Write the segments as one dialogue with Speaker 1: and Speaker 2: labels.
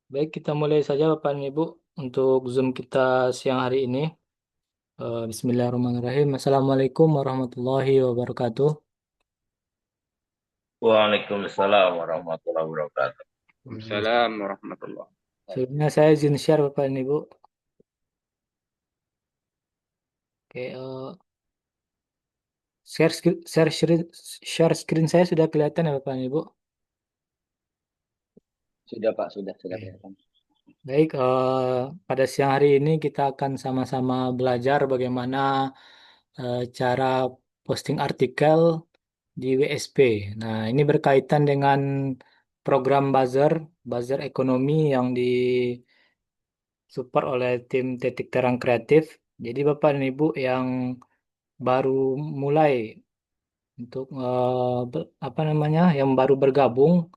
Speaker 1: Baik, kita mulai saja Bapak dan Ibu untuk Zoom kita siang hari ini. Bismillahirrahmanirrahim. Assalamualaikum warahmatullahi wabarakatuh.
Speaker 2: Waalaikumsalam warahmatullahi wabarakatuh.
Speaker 1: Hmm,
Speaker 3: Waalaikumsalam warahmatullahi.
Speaker 1: Sebelumnya saya izin share Bapak dan Ibu. Oke, share screen saya sudah kelihatan ya Bapak dan Ibu.
Speaker 3: Sudah Pak, sudah
Speaker 1: Oke.
Speaker 3: kelihatan.
Speaker 1: Baik, pada siang hari ini kita akan sama-sama belajar bagaimana cara posting artikel di WSP. Nah, ini berkaitan dengan program buzzer ekonomi yang disupport oleh tim Titik Terang Kreatif. Jadi Bapak dan Ibu yang baru mulai untuk apa namanya, yang baru bergabung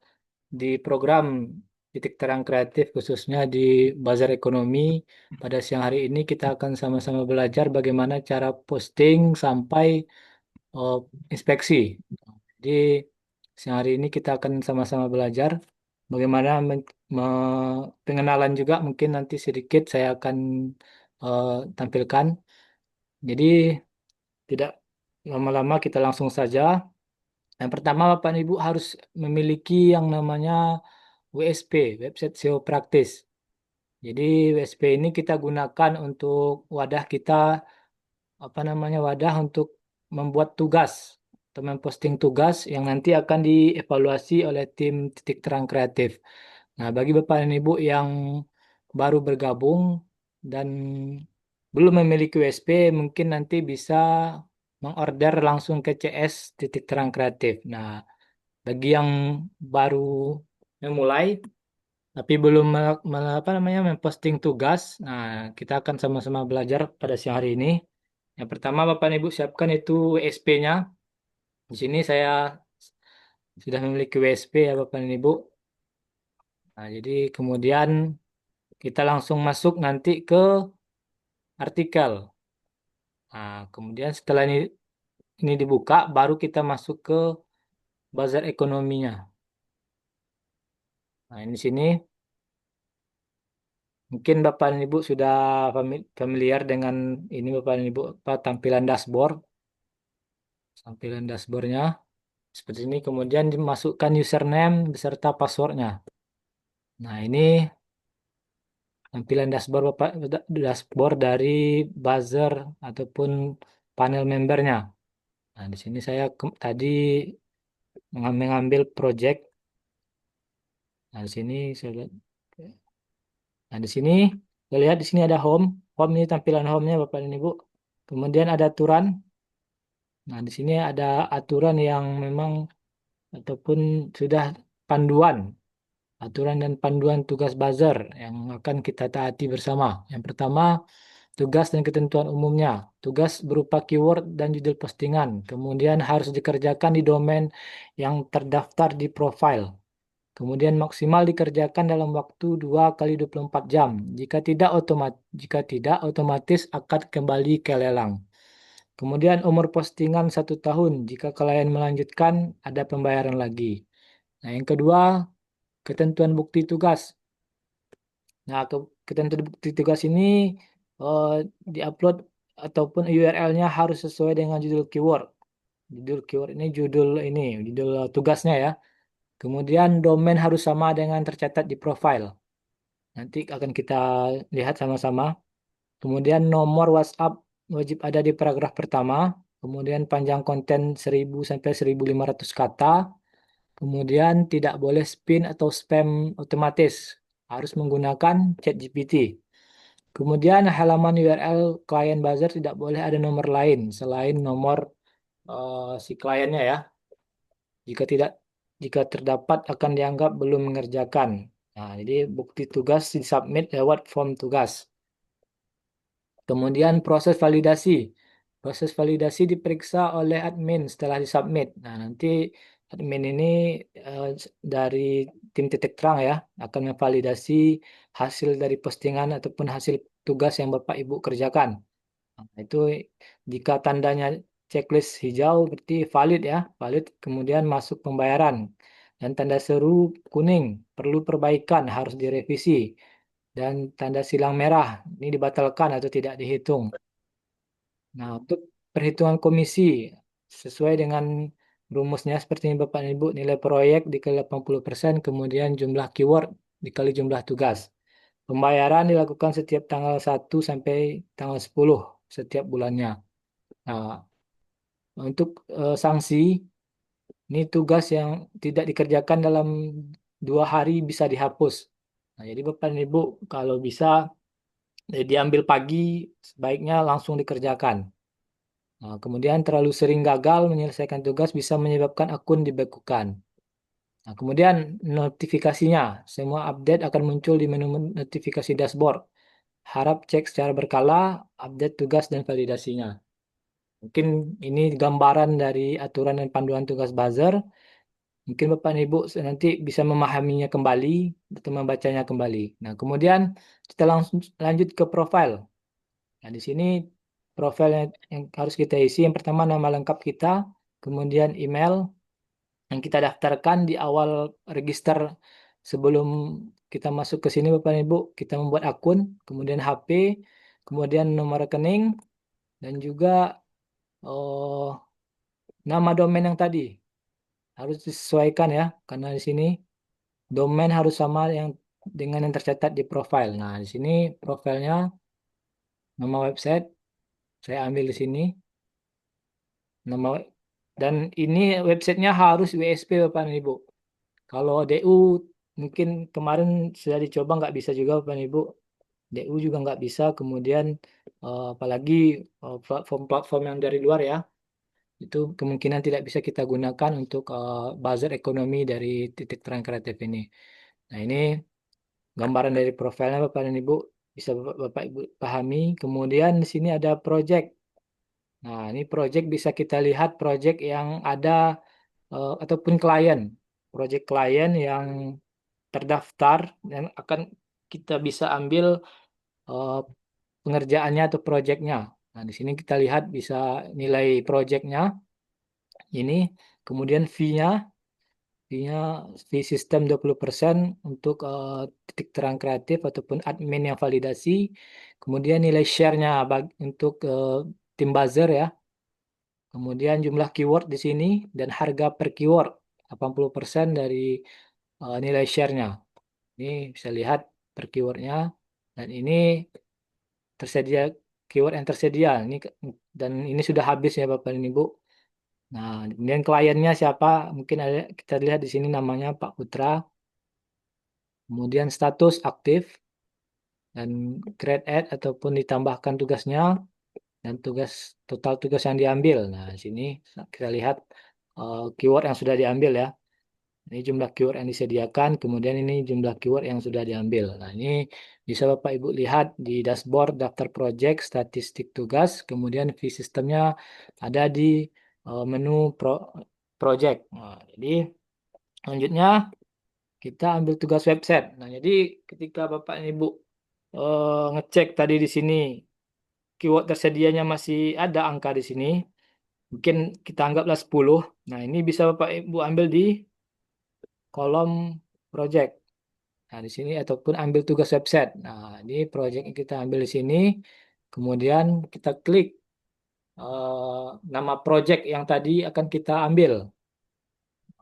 Speaker 1: di program Titik Terang Kreatif khususnya di Bazar Ekonomi, pada siang hari ini kita akan sama-sama belajar bagaimana cara posting sampai eh, inspeksi. Jadi siang hari ini kita akan sama-sama belajar bagaimana pengenalan juga mungkin nanti sedikit saya akan eh, tampilkan. Jadi tidak lama-lama kita langsung saja. Yang pertama Bapak dan Ibu harus memiliki yang namanya WSP, website SEO praktis. Jadi WSP ini kita gunakan untuk wadah kita, apa namanya, wadah untuk membuat tugas atau memposting tugas yang nanti akan dievaluasi oleh tim Titik Terang Kreatif. Nah, bagi Bapak dan Ibu yang baru bergabung dan belum memiliki USP, mungkin nanti bisa mengorder langsung ke CS Titik Terang Kreatif. Nah, bagi yang baru memulai tapi belum apa namanya, memposting tugas, nah kita akan sama-sama belajar pada siang hari ini. Yang pertama Bapak dan Ibu siapkan itu WSP-nya. Di sini saya sudah memiliki WSP ya Bapak dan Ibu. Nah, jadi kemudian kita langsung masuk nanti ke artikel. Nah, kemudian setelah ini dibuka, baru kita masuk ke bazar ekonominya. Nah, ini sini mungkin Bapak dan Ibu sudah familiar dengan ini Bapak dan Ibu, apa, tampilan dashboard. Tampilan dashboardnya seperti ini. Kemudian dimasukkan username beserta passwordnya. Nah, ini tampilan dashboard Bapak, dashboard dari buzzer ataupun panel membernya. Nah, di sini saya tadi mengambil project. Nah, di sini saya lihat. Nah, di sini saya lihat di sini ada home. Home ini tampilan home-nya Bapak dan Ibu. Kemudian ada aturan. Nah, di sini ada aturan yang memang ataupun sudah panduan, aturan dan panduan tugas buzzer yang akan kita taati bersama. Yang pertama, tugas dan ketentuan umumnya. Tugas berupa keyword dan judul postingan. Kemudian harus dikerjakan di domain yang terdaftar di profile. Kemudian maksimal dikerjakan dalam waktu 2 kali 24 jam. Jika tidak otomatis akan kembali ke lelang. Kemudian umur postingan 1 tahun. Jika klien melanjutkan, ada pembayaran lagi. Nah, yang kedua, ketentuan bukti tugas. Nah, ketentuan bukti tugas ini eh, diupload ataupun URL-nya harus sesuai dengan judul keyword. Judul keyword ini judul tugasnya ya. Kemudian domain harus sama dengan tercatat di profile. Nanti akan kita lihat sama-sama. Kemudian nomor WhatsApp wajib ada di paragraf pertama. Kemudian panjang konten 1000 sampai 1500 kata. Kemudian tidak boleh spin atau spam otomatis. Harus menggunakan ChatGPT. Kemudian halaman URL klien buzzer tidak boleh ada nomor lain selain nomor si kliennya ya. Jika tidak, jika terdapat akan dianggap belum mengerjakan. Nah, jadi bukti tugas disubmit lewat form tugas. Kemudian proses validasi. Proses validasi diperiksa oleh admin setelah disubmit. Nah, nanti admin ini eh, dari tim titik terang ya akan memvalidasi hasil dari postingan ataupun hasil tugas yang Bapak Ibu kerjakan. Nah, itu jika tandanya checklist hijau berarti valid ya, valid. Kemudian masuk pembayaran. Dan tanda seru kuning, perlu perbaikan, harus direvisi. Dan tanda silang merah, ini dibatalkan atau tidak dihitung. Nah, untuk perhitungan komisi, sesuai dengan rumusnya seperti ini Bapak dan Ibu, nilai proyek dikali 80%, kemudian jumlah keyword dikali jumlah tugas. Pembayaran dilakukan setiap tanggal 1 sampai tanggal 10 setiap bulannya. Nah, untuk sanksi, ini tugas yang tidak dikerjakan dalam 2 hari bisa dihapus. Nah, jadi Bapak dan Ibu kalau bisa diambil pagi, sebaiknya langsung dikerjakan. Nah, kemudian terlalu sering gagal menyelesaikan tugas bisa menyebabkan akun dibekukan. Nah, kemudian notifikasinya, semua update akan muncul di menu notifikasi dashboard. Harap cek secara berkala update tugas dan validasinya. Mungkin ini gambaran dari aturan dan panduan tugas buzzer. Mungkin Bapak dan Ibu nanti bisa memahaminya kembali atau membacanya kembali. Nah, kemudian kita langsung lanjut ke profil. Nah, di sini profil yang harus kita isi yang pertama nama lengkap kita, kemudian email yang kita daftarkan di awal register sebelum kita masuk ke sini Bapak dan Ibu, kita membuat akun, kemudian HP, kemudian nomor rekening dan juga oh, nama domain yang tadi harus disesuaikan ya, karena di sini domain harus sama yang dengan yang tercatat di profil. Nah, di sini profilnya nama website saya ambil di sini nama dan ini websitenya harus WSP Bapak dan Ibu. Kalau DU mungkin kemarin sudah dicoba nggak bisa juga Bapak dan Ibu. DU juga nggak bisa. Kemudian apalagi platform-platform yang dari luar ya, itu kemungkinan tidak bisa kita gunakan untuk buzzer ekonomi dari titik terang kreatif ini. Nah ini gambaran dari profilnya Bapak dan Ibu bisa Bapak Ibu pahami. Kemudian di sini ada project. Nah ini project bisa kita lihat project yang ada ataupun klien. Project klien yang terdaftar dan akan kita bisa ambil eh, pengerjaannya atau proyeknya. Nah, di sini kita lihat bisa nilai proyeknya ini, kemudian fee-nya fee sistem 20% untuk titik terang kreatif ataupun admin yang validasi. Kemudian nilai share-nya untuk tim buzzer ya. Kemudian jumlah keyword di sini dan harga per keyword 80% dari nilai share-nya. Ini bisa lihat per keywordnya dan ini tersedia keyword yang tersedia ini dan ini sudah habis ya Bapak dan Ibu. Nah, kemudian kliennya siapa? Mungkin ada kita lihat di sini namanya Pak Putra. Kemudian status aktif dan grade add ataupun ditambahkan tugasnya dan total tugas yang diambil. Nah, di sini kita lihat keyword yang sudah diambil ya. Ini jumlah keyword yang disediakan, kemudian ini jumlah keyword yang sudah diambil. Nah, ini bisa Bapak Ibu lihat di dashboard daftar project, statistik tugas, kemudian fee sistemnya ada di menu project. Nah, jadi selanjutnya kita ambil tugas website. Nah, jadi ketika Bapak dan Ibu ngecek tadi di sini keyword tersedianya masih ada angka di sini, mungkin kita anggaplah 10. Nah, ini bisa Bapak Ibu ambil di kolom project. Nah, di sini ataupun ambil tugas website. Nah, ini project yang kita ambil di sini. Kemudian kita klik nama project yang tadi akan kita ambil.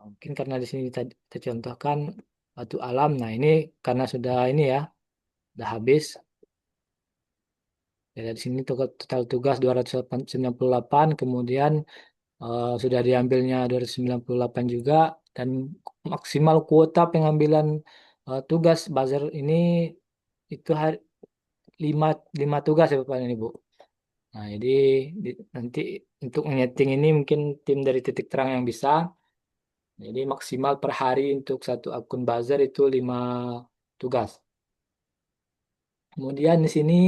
Speaker 1: Mungkin karena di sini kita contohkan batu alam. Nah, ini karena sudah ini ya, sudah habis. Ya, dari sini total tugas 298, kemudian sudah diambilnya 298 juga dan maksimal kuota pengambilan tugas buzzer ini itu 5, 5 tugas ya Bapak dan Ibu. Nah, jadi nanti untuk menyeting ini mungkin tim dari titik terang yang bisa. Jadi maksimal per hari untuk satu akun buzzer itu 5 tugas. Kemudian di sini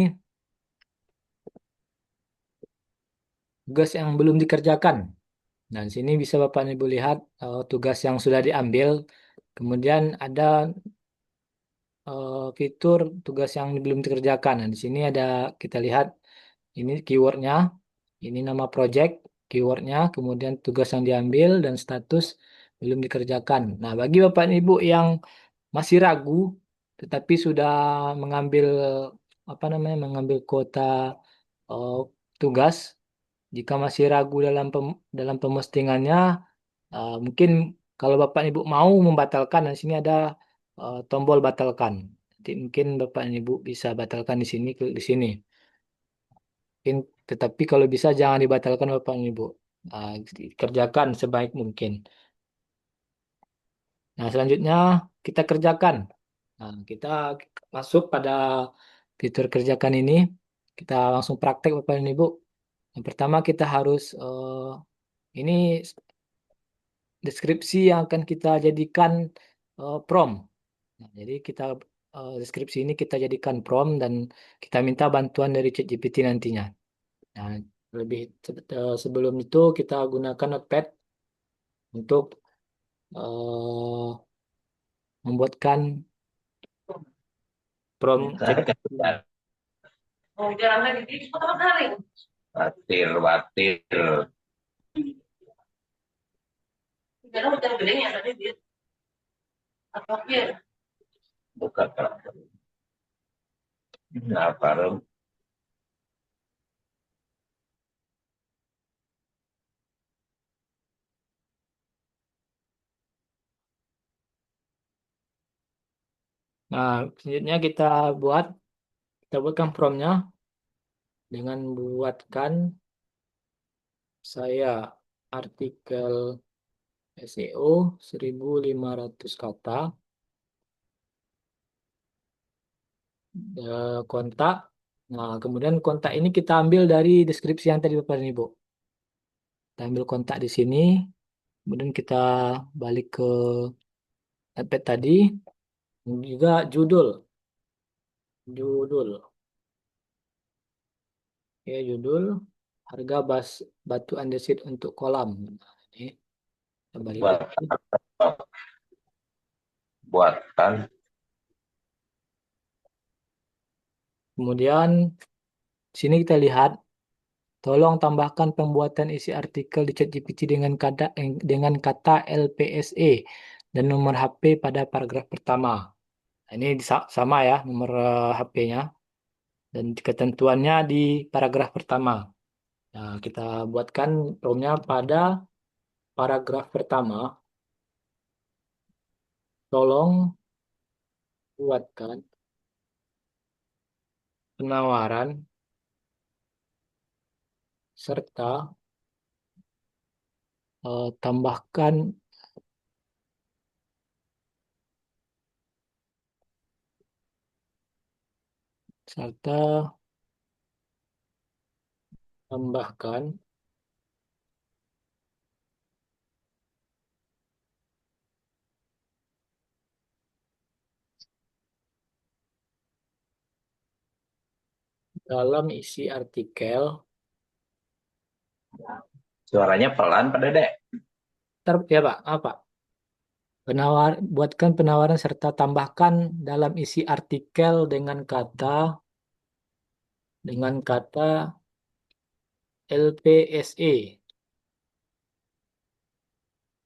Speaker 1: tugas yang belum dikerjakan. Dan di sini bisa Bapak dan Ibu lihat tugas yang sudah diambil. Kemudian ada fitur tugas yang belum dikerjakan. Nah, di sini ada kita lihat ini keywordnya, ini nama project, keywordnya, kemudian tugas yang diambil dan status. belum dikerjakan. Nah, bagi Bapak dan Ibu yang masih ragu, tetapi sudah mengambil apa namanya, mengambil kuota eh, tugas, jika masih ragu dalam pemostingannya, mungkin kalau Bapak dan Ibu mau membatalkan, di sini ada tombol batalkan. Nanti mungkin Bapak dan Ibu bisa batalkan di sini, klik di sini. Mungkin, tetapi kalau bisa jangan dibatalkan Bapak dan Ibu. Kerjakan sebaik mungkin. Nah, selanjutnya kita kerjakan. Nah, kita masuk pada fitur kerjakan ini. Kita langsung praktek Bapak dan Ibu. Yang pertama kita harus ini deskripsi yang akan kita jadikan prompt. Nah, jadi kita deskripsi ini kita jadikan prompt dan kita minta bantuan dari ChatGPT nantinya. Nah, lebih sebelum itu kita gunakan Notepad untuk eh, membuatkan prompt ChatGPT ini.
Speaker 2: Oh, jalan lagi di kota kali. Batir, batir. Jalan hujan gedenya tadi dia. Apa dia? Bukan. Nah, baru
Speaker 1: Nah, selanjutnya kita buatkan promptnya dengan buatkan saya artikel SEO 1.500 kata, kontak. Nah, kemudian kontak ini kita ambil dari deskripsi yang tadi Bapak dan Ibu. Kita ambil kontak di sini, kemudian kita balik ke template tadi, dan juga judul, ya judul, harga batu andesit untuk kolam. Nah, ini kita balik
Speaker 2: buat
Speaker 1: lagi.
Speaker 2: buatkan
Speaker 1: Kemudian di sini kita lihat, tolong tambahkan pembuatan isi artikel di ChatGPT dengan kata LPSE dan nomor HP pada paragraf pertama. Nah, ini sama ya nomor HP-nya dan ketentuannya di paragraf pertama. Nah, kita buatkan prompt-nya pada paragraf pertama. Tolong buatkan penawaran serta tambahkan serta tambahkan dalam isi artikel.
Speaker 2: suaranya pelan Pak Dede.
Speaker 1: Ya Pak, apa? Buatkan penawaran serta tambahkan dalam isi artikel dengan kata LPSE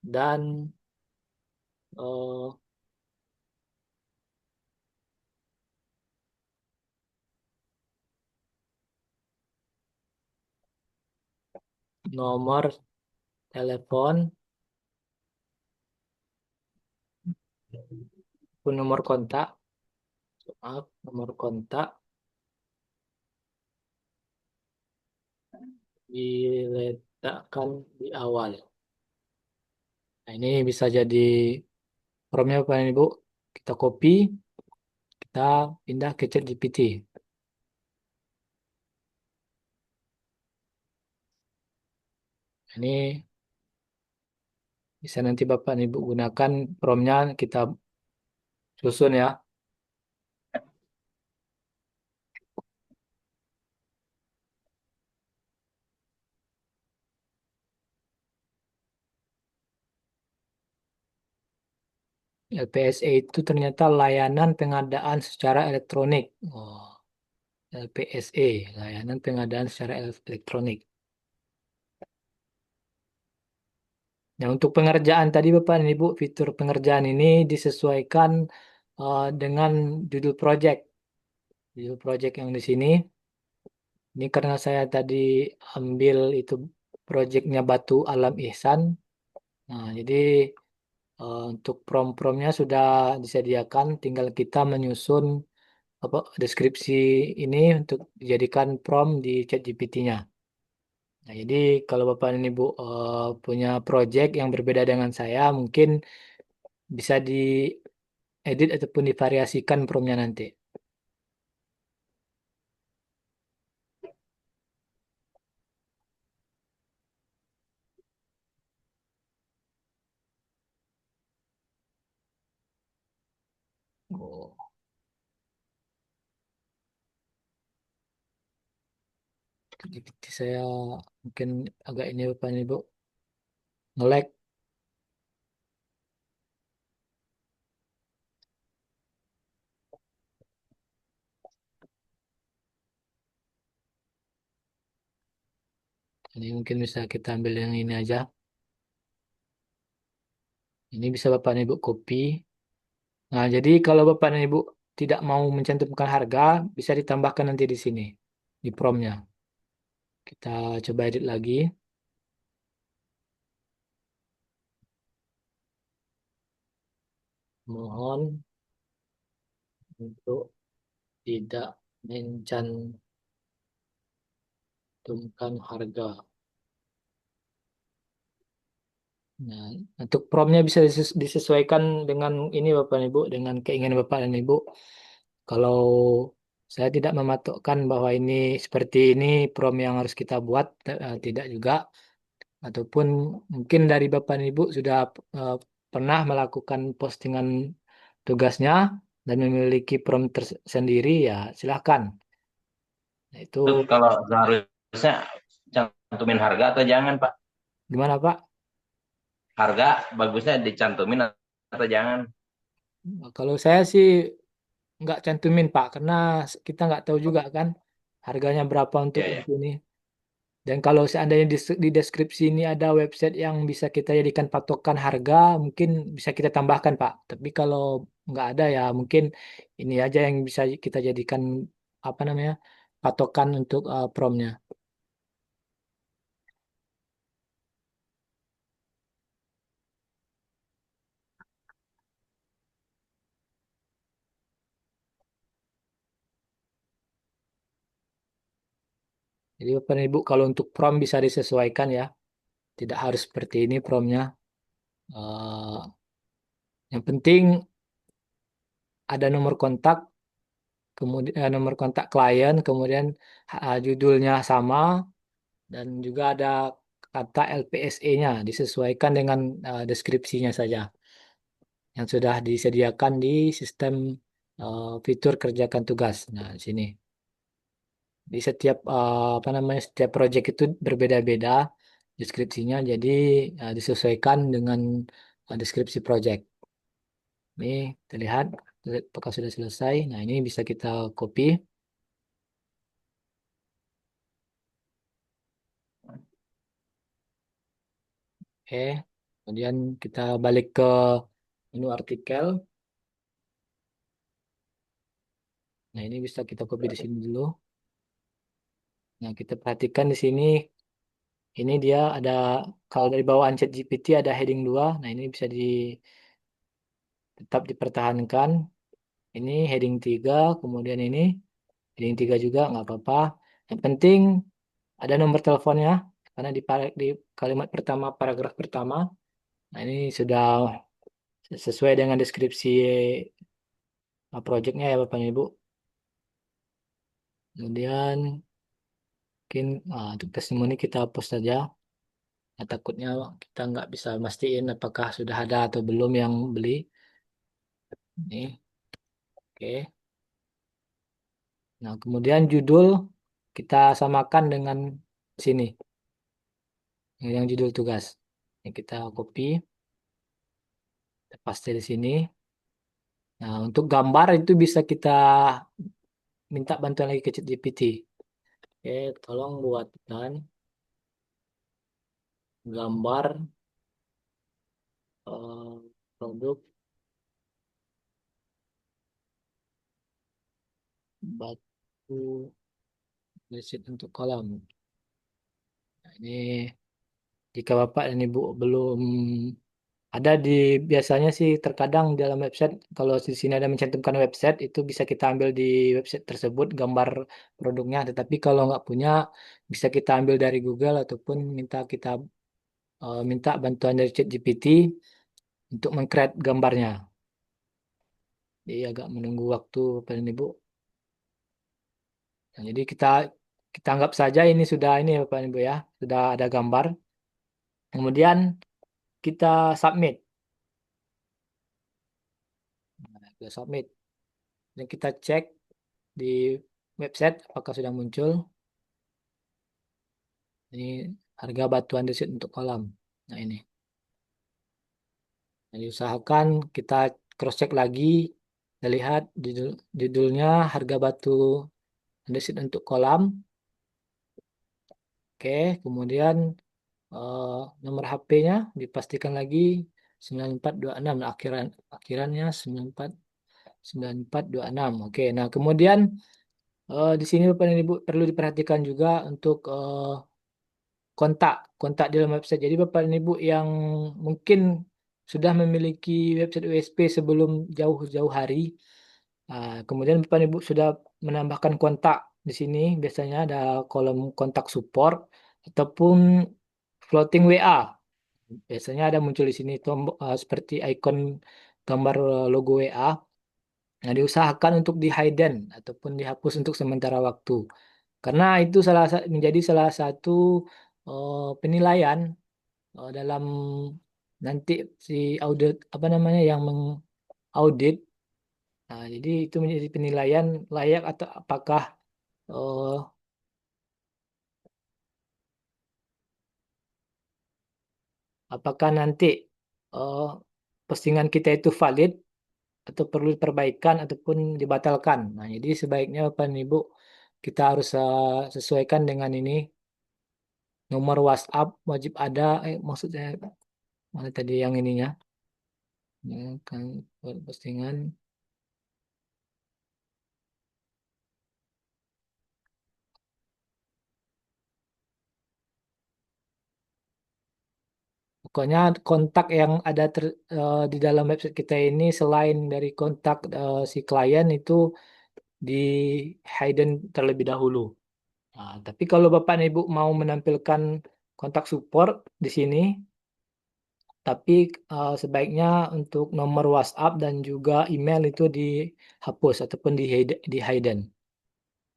Speaker 1: dan eh, nomor telepon pun nomor kontak, maaf, nomor kontak diletakkan di awal. Nah, ini bisa jadi promnya Bapak dan Ibu. Kita copy, kita pindah ke ChatGPT. Ini bisa nanti Bapak dan Ibu gunakan promnya, kita susun ya. LPSA itu ternyata layanan pengadaan secara elektronik. Oh, LPSA, layanan pengadaan secara elektronik. Nah, untuk pengerjaan tadi Bapak dan Ibu, fitur pengerjaan ini disesuaikan dengan judul project. Judul project yang di sini, ini karena saya tadi ambil itu projectnya Batu Alam Ihsan. Nah, jadi untuk prom-promnya sudah disediakan, tinggal kita menyusun apa deskripsi ini untuk dijadikan prompt di ChatGPT-nya. Nah, jadi kalau Bapak dan Ibu punya project yang berbeda dengan saya, mungkin bisa diedit ataupun divariasikan promnya nanti. Oh, ChatGPT saya mungkin agak ini Bapak dan Ibu nge-lag. Ini mungkin bisa kita ambil yang ini aja. Ini bisa Bapak dan Ibu copy. Nah, jadi kalau Bapak dan Ibu tidak mau mencantumkan harga, bisa ditambahkan nanti di sini, di promnya. Kita coba edit lagi. Mohon untuk tidak mencantumkan harga. Nah, untuk promnya bisa disesuaikan dengan ini Bapak dan Ibu, dengan keinginan Bapak dan Ibu. Kalau saya tidak mematokkan bahwa ini seperti ini prom yang harus kita buat, tidak juga. Ataupun mungkin dari Bapak dan Ibu sudah eh, pernah melakukan postingan tugasnya dan memiliki prom tersendiri, ya silahkan. Nah, itu
Speaker 2: Terus kalau seharusnya cantumin harga atau jangan, Pak?
Speaker 1: gimana Pak?
Speaker 2: Harga bagusnya dicantumin atau jangan?
Speaker 1: Kalau saya sih nggak cantumin Pak, karena kita nggak tahu juga kan harganya berapa untuk
Speaker 2: Ya, ya.
Speaker 1: ini. Dan kalau seandainya di deskripsi ini ada website yang bisa kita jadikan patokan harga, mungkin bisa kita tambahkan Pak. Tapi kalau nggak ada ya mungkin ini aja yang bisa kita jadikan apa namanya patokan untuk promnya. Jadi Bapak dan Ibu kalau untuk prom bisa disesuaikan ya, tidak harus seperti ini promnya. Eh, yang penting ada nomor kontak, kemudian nomor kontak klien, kemudian judulnya sama, dan juga ada kata LPSE-nya disesuaikan dengan deskripsinya saja yang sudah disediakan di sistem fitur kerjakan tugas. Nah, di sini di setiap apa namanya setiap project itu berbeda-beda deskripsinya, jadi disesuaikan dengan deskripsi project. Ini terlihat apakah sudah selesai. Nah, ini bisa kita copy. Oke, kemudian kita balik ke menu artikel. Nah, ini bisa kita copy di sini dulu. Nah, kita perhatikan di sini, ini dia ada, kalau dari bawaan ChatGPT ada heading 2. Nah, ini bisa tetap dipertahankan. Ini heading 3, kemudian ini heading 3 juga, nggak apa-apa. Yang penting ada nomor teleponnya, karena di kalimat pertama, paragraf pertama. Nah, ini sudah sesuai dengan deskripsi projectnya ya Bapak dan Ibu. Kemudian mungkin untuk testimoni kita hapus saja. Nah, takutnya kita nggak bisa mastiin apakah sudah ada atau belum yang beli. Nih, oke. Nah, kemudian judul kita samakan dengan sini, yang judul tugas. Ini kita copy, kita paste di sini. Nah, untuk gambar itu bisa kita minta bantuan lagi ke ChatGPT. Oke, tolong buatkan gambar produk batu desit untuk kolam. Nah, ini jika Bapak dan Ibu belum ada di biasanya sih terkadang di dalam website kalau di sini ada mencantumkan website itu bisa kita ambil di website tersebut gambar produknya. Tetapi kalau nggak punya bisa kita ambil dari Google ataupun minta bantuan dari ChatGPT untuk meng-create gambarnya. Jadi agak menunggu waktu Bapak dan Ibu. Nah, jadi kita anggap saja ini sudah ini ya Bapak dan Ibu ya, sudah ada gambar. Kemudian kita submit. Nah, kita submit. Dan kita cek di website apakah sudah muncul. Ini harga batuan desit untuk kolam. Nah ini. Nah, diusahakan kita cross check lagi. Kita lihat judulnya harga batu desit untuk kolam. Oke, kemudian eh, nomor HP-nya dipastikan lagi 9426. Nah, akhirannya 9426. Oke, nah kemudian di sini Bapak dan Ibu perlu diperhatikan juga untuk kontak kontak di dalam website. Jadi Bapak dan Ibu yang mungkin sudah memiliki website USP sebelum jauh-jauh hari, kemudian Bapak dan Ibu sudah menambahkan kontak di sini, biasanya ada kolom kontak support ataupun floating WA. Biasanya ada muncul di sini tombol seperti ikon gambar logo WA. Nah, diusahakan untuk di hidden ataupun dihapus untuk sementara waktu. Karena itu menjadi salah satu penilaian dalam nanti si audit apa namanya yang mengaudit. Nah, jadi itu menjadi penilaian layak atau eh, apakah nanti eh, postingan kita itu valid atau perlu diperbaikan ataupun dibatalkan. Nah, jadi sebaiknya Bapak dan Ibu kita harus sesuaikan dengan ini nomor WhatsApp wajib ada. Maksudnya mana tadi yang ininya? Ya, kan buat postingan. Pokoknya kontak yang ada di dalam website kita ini selain dari kontak si klien itu di hidden terlebih dahulu. Nah, tapi kalau Bapak dan Ibu mau menampilkan kontak support di sini, tapi sebaiknya untuk nomor WhatsApp dan juga email itu dihapus ataupun di hidden.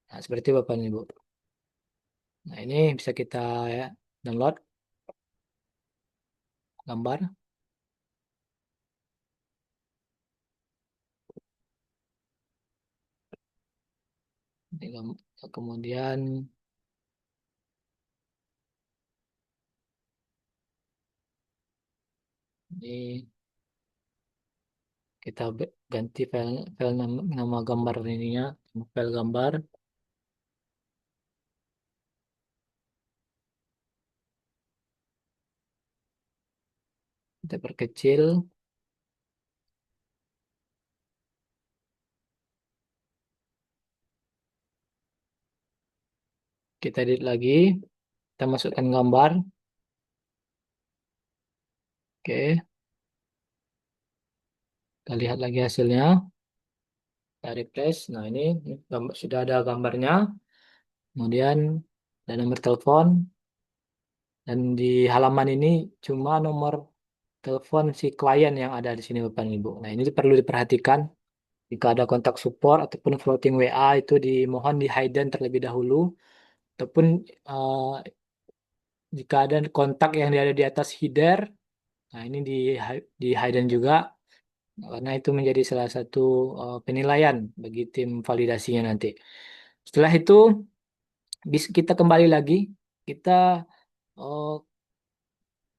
Speaker 1: Nah, seperti Bapak dan Ibu. Nah, ini bisa kita ya, download gambar. Kemudian ini kita ganti file nama gambar ininya, file gambar. Kita perkecil, kita edit lagi, kita masukkan gambar. Oke, kita lihat lagi hasilnya. Kita refresh. Nah, ini sudah ada gambarnya. Kemudian ada nomor telepon. Dan di halaman ini cuma nomor telepon si klien yang ada di sini Bapak dan Ibu. Nah, ini perlu diperhatikan. Jika ada kontak support ataupun floating WA itu dimohon di hidden terlebih dahulu. Ataupun jika ada kontak yang ada di atas header, nah ini di hidden juga. Karena itu menjadi salah satu penilaian bagi tim validasinya nanti. Setelah itu kita kembali lagi, kita eh,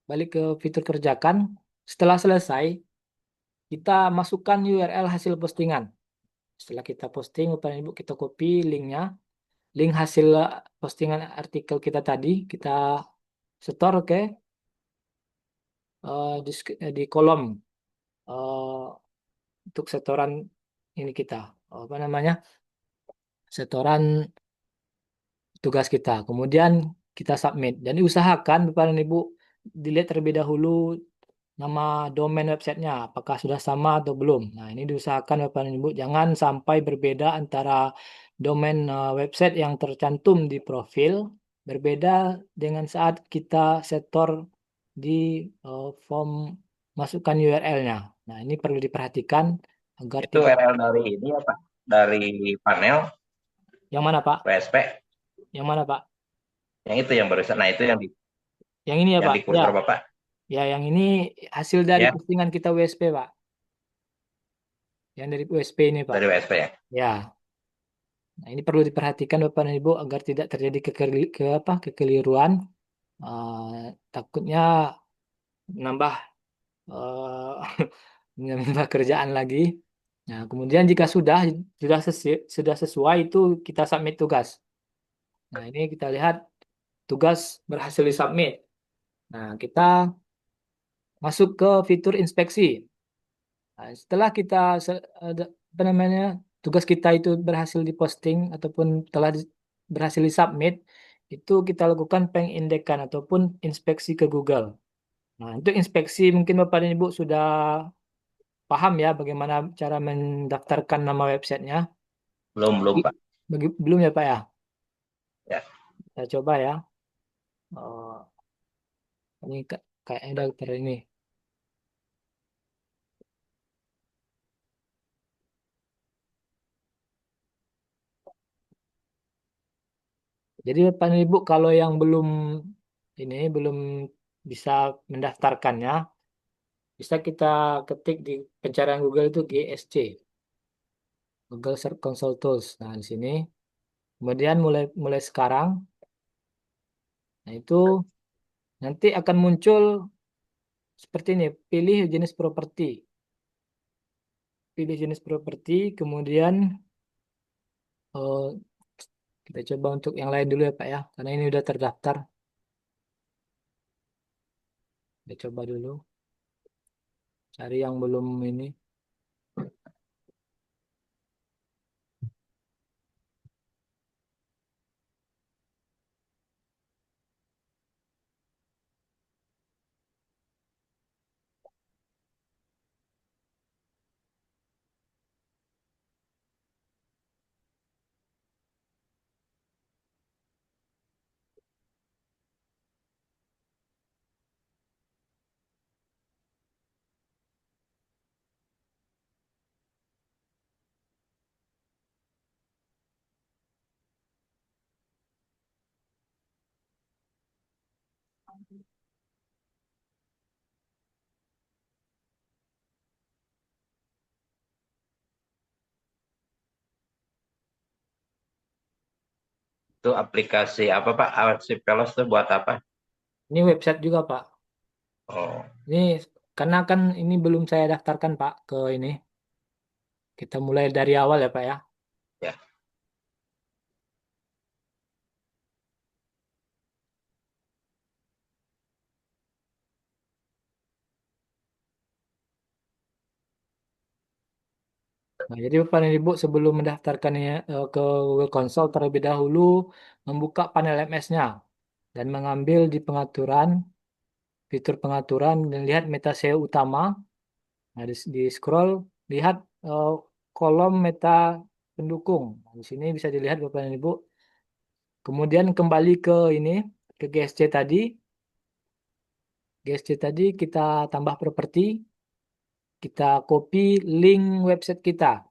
Speaker 1: balik ke fitur kerjakan. Setelah selesai, kita masukkan URL hasil postingan. Setelah kita posting, Bapak dan Ibu kita copy linknya, link hasil postingan artikel kita tadi, kita store, oke. di kolom eh, untuk setoran ini kita apa namanya setoran tugas kita. Kemudian kita submit dan diusahakan Bapak dan Ibu dilihat terlebih dahulu nama domain websitenya apakah sudah sama atau belum. Nah, ini diusahakan Bapak dan Ibu jangan sampai berbeda antara domain website yang tercantum di profil berbeda dengan saat kita setor di form masukkan URL-nya. Nah, ini perlu diperhatikan agar
Speaker 2: Itu
Speaker 1: tidak.
Speaker 2: URL dari ini apa? Dari panel
Speaker 1: Yang mana, Pak?
Speaker 2: PSP.
Speaker 1: Yang mana, Pak?
Speaker 2: Yang itu yang barusan. Nah, itu
Speaker 1: Yang ini ya,
Speaker 2: yang
Speaker 1: Pak?
Speaker 2: di
Speaker 1: Ya,
Speaker 2: kursor Bapak.
Speaker 1: ya, yang ini hasil dari
Speaker 2: Ya,
Speaker 1: postingan kita WSP, Pak. Yang dari WSP ini, Pak.
Speaker 2: dari WSP ya.
Speaker 1: Ya, nah ini perlu diperhatikan Bapak dan Ibu agar tidak terjadi kekeliruan. Takutnya menambah eh, menambah kerjaan lagi. Nah, kemudian jika sudah sesuai itu kita submit tugas. Nah, ini kita lihat tugas berhasil disubmit. Nah, kita masuk ke fitur inspeksi. Nah, setelah kita apa namanya tugas kita itu berhasil diposting ataupun berhasil disubmit, itu kita lakukan pengindekan ataupun inspeksi ke Google. Nah, untuk inspeksi mungkin Bapak dan Ibu sudah paham ya bagaimana cara mendaftarkan nama websitenya.
Speaker 2: Belum, belum Pak.
Speaker 1: Belum ya Pak ya?
Speaker 2: Ya.
Speaker 1: Kita coba ya. Oh, ini kayaknya udah ter ini. Jadi Bapak dan Ibu kalau yang belum bisa mendaftarkannya, bisa kita ketik di pencarian Google itu GSC, Google Search Console Tools. Nah, di sini. Kemudian mulai mulai sekarang, nah itu nanti akan muncul seperti ini. Pilih jenis properti. Kemudian eh, kita coba untuk yang lain dulu ya Pak ya, karena ini udah terdaftar. Kita coba dulu cari yang belum ini.
Speaker 2: Itu aplikasi apa Pak? Arsip Pelos itu buat apa?
Speaker 1: Ini website juga Pak.
Speaker 2: Oh,
Speaker 1: Ini karena kan ini belum saya daftarkan Pak ke ini. Kita mulai dari awal ya Pak ya.
Speaker 2: ya.
Speaker 1: Nah, jadi Bapak dan Ibu sebelum mendaftarkannya ke Google Console terlebih dahulu membuka panel MS-nya dan mengambil di pengaturan, fitur pengaturan dan lihat meta SEO utama. Nah, di scroll lihat eh, kolom meta pendukung. Nah, di sini bisa dilihat Bapak dan Ibu. Kemudian kembali ke ini ke GSC tadi. GSC tadi kita tambah properti, kita copy link website kita.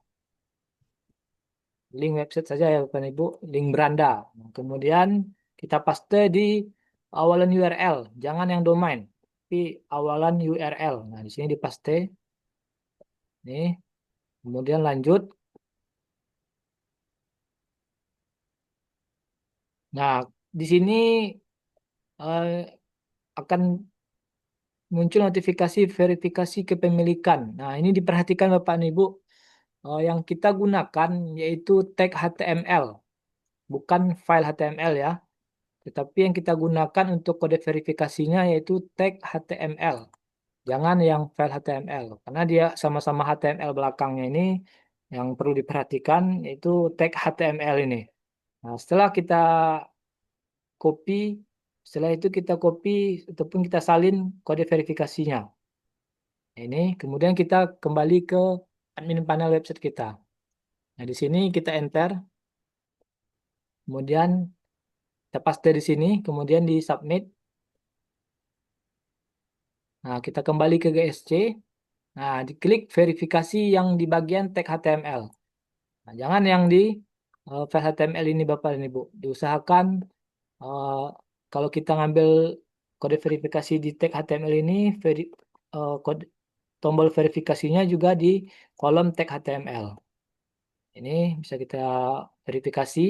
Speaker 1: Link website saja ya Bapak dan Ibu, link beranda. Nah, kemudian kita paste di awalan URL, jangan yang domain, tapi awalan URL. Nah, di sini dipaste. Nih, kemudian lanjut. Nah, di sini akan muncul notifikasi verifikasi kepemilikan. Nah, ini diperhatikan Bapak dan Ibu. Yang kita gunakan yaitu tag HTML, bukan file HTML ya. Tetapi yang kita gunakan untuk kode verifikasinya yaitu tag HTML. Jangan yang file HTML, karena dia sama-sama HTML belakangnya ini yang perlu diperhatikan yaitu tag HTML ini. Nah, copy, setelah itu kita copy ataupun kita salin kode verifikasinya. Ini kemudian kita kembali ke admin panel website kita. Nah, di sini kita enter, kemudian kita paste di sini, kemudian di submit. Nah, kita kembali ke GSC. Nah, diklik verifikasi yang di bagian tag HTML. Nah, jangan yang di file HTML ini Bapak dan Ibu. Diusahakan eh, kalau kita ngambil kode verifikasi di tag HTML ini, kode tombol verifikasinya juga di kolom tag HTML. Ini bisa kita verifikasi.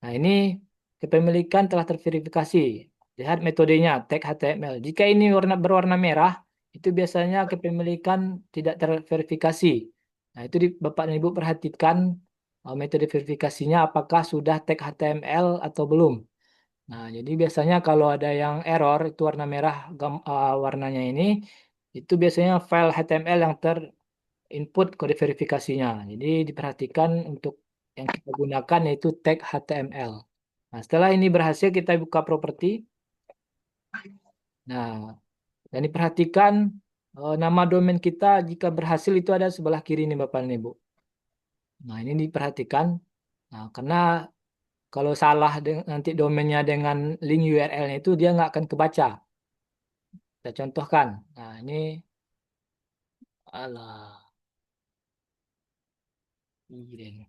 Speaker 1: Nah, ini kepemilikan telah terverifikasi. Lihat metodenya, tag HTML. Jika ini berwarna merah, itu biasanya kepemilikan tidak terverifikasi. Nah, itu Bapak dan Ibu perhatikan metode verifikasinya apakah sudah tag HTML atau belum. Nah, jadi biasanya kalau ada yang error, itu warna merah warnanya ini, itu biasanya file HTML yang input kode verifikasinya. Jadi diperhatikan untuk yang kita gunakan yaitu tag HTML. Nah, setelah ini berhasil kita buka properti. Nah, dan diperhatikan nama domain kita jika berhasil itu ada sebelah kiri nih Bapak dan Ibu. Nah, ini diperhatikan. Nah, karena kalau salah nanti domainnya dengan link URL-nya itu dia nggak akan kebaca. Kita contohkan. Nah, ini alah. Iya.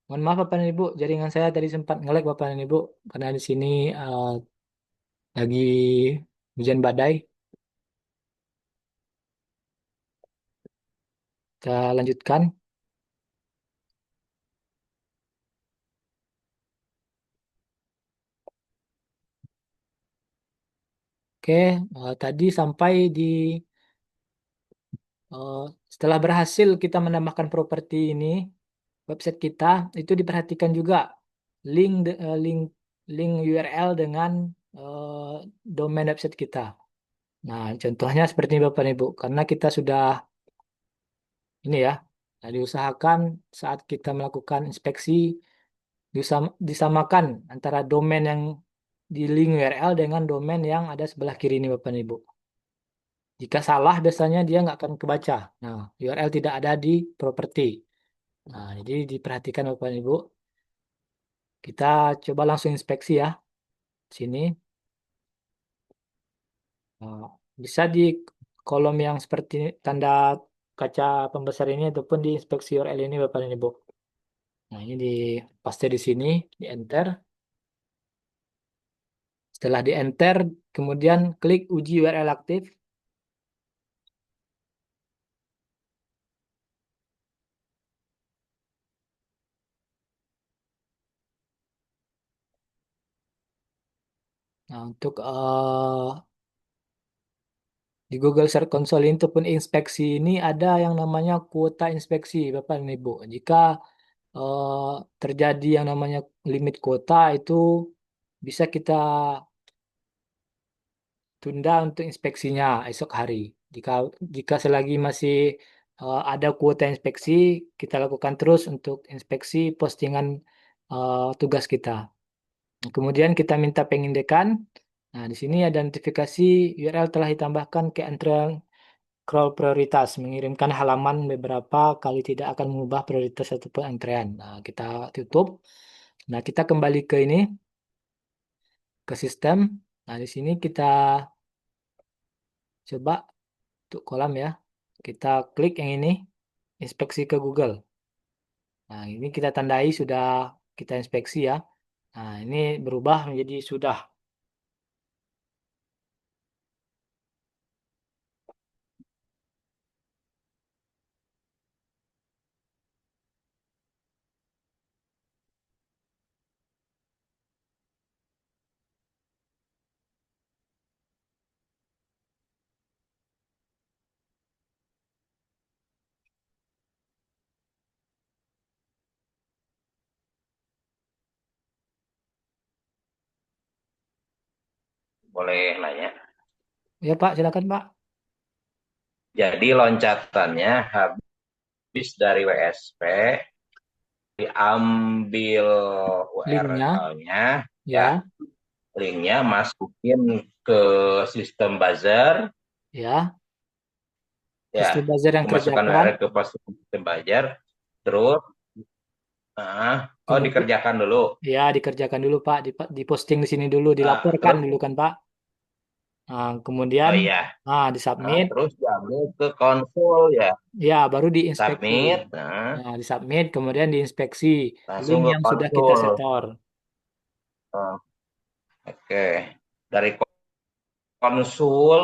Speaker 1: Mohon maaf Bapak dan Ibu, jaringan saya tadi sempat nge-lag Bapak dan Ibu karena di sini lagi hujan badai. Kita lanjutkan. Oke, tadi sampai di eh, setelah berhasil kita menambahkan properti ini website kita itu diperhatikan juga link link URL dengan eh, domain website kita. Nah, contohnya seperti ini Bapak dan Ibu, karena kita sudah ini ya, nah, diusahakan saat kita melakukan inspeksi disamakan antara domain yang di link URL dengan domain yang ada sebelah kiri ini Bapak dan Ibu. Jika salah biasanya dia nggak akan kebaca. Nah, URL tidak ada di properti. Nah, jadi diperhatikan Bapak dan Ibu. Kita coba langsung inspeksi ya. Sini. Nah, bisa di kolom yang seperti tanda kaca pembesar ini ataupun di inspeksi URL ini Bapak dan Ibu. Nah, ini di paste di sini, di enter. Setelah di enter, kemudian klik uji URL aktif. Nah, untuk di Google Search Console ini ataupun inspeksi ini ada yang namanya kuota inspeksi, Bapak dan Ibu. Jika terjadi yang namanya limit kuota itu bisa kita tunda untuk inspeksinya esok hari. Jika jika selagi masih ada kuota inspeksi, kita lakukan terus untuk inspeksi postingan tugas kita. Kemudian kita minta pengindekan. Nah, di sini ada notifikasi URL telah ditambahkan ke antrean crawl prioritas, mengirimkan halaman beberapa kali tidak akan mengubah prioritas ataupun antrean. Nah, kita tutup. Nah, kita kembali ke ini, ke sistem. Nah, di sini kita coba untuk kolam ya. Kita klik yang ini, inspeksi ke Google. Nah, ini kita tandai sudah kita inspeksi ya. Nah, ini berubah menjadi sudah.
Speaker 2: Boleh nanya.
Speaker 1: Ya Pak, silakan Pak.
Speaker 2: Jadi loncatannya habis dari WSP, diambil
Speaker 1: Linknya,
Speaker 2: URL-nya, ya,
Speaker 1: ya,
Speaker 2: linknya masukin ke sistem buzzer,
Speaker 1: ya.
Speaker 2: ya,
Speaker 1: Sistem buzzer yang
Speaker 2: kemasukan
Speaker 1: kerjakan,
Speaker 2: URL ke sistem buzzer, terus, oh
Speaker 1: kemudian
Speaker 2: dikerjakan dulu.
Speaker 1: ya dikerjakan dulu Pak, diposting di sini dulu, dilaporkan
Speaker 2: Terus,
Speaker 1: dulu kan Pak. Nah, kemudian
Speaker 2: oh iya,
Speaker 1: disubmit,
Speaker 2: terus diambil ke konsul ya,
Speaker 1: ya baru diinspeksi.
Speaker 2: submit,
Speaker 1: Nah, disubmit, kemudian diinspeksi link
Speaker 2: langsung ke
Speaker 1: yang sudah kita
Speaker 2: konsul.
Speaker 1: setor.
Speaker 2: Oh, oke, dari konsul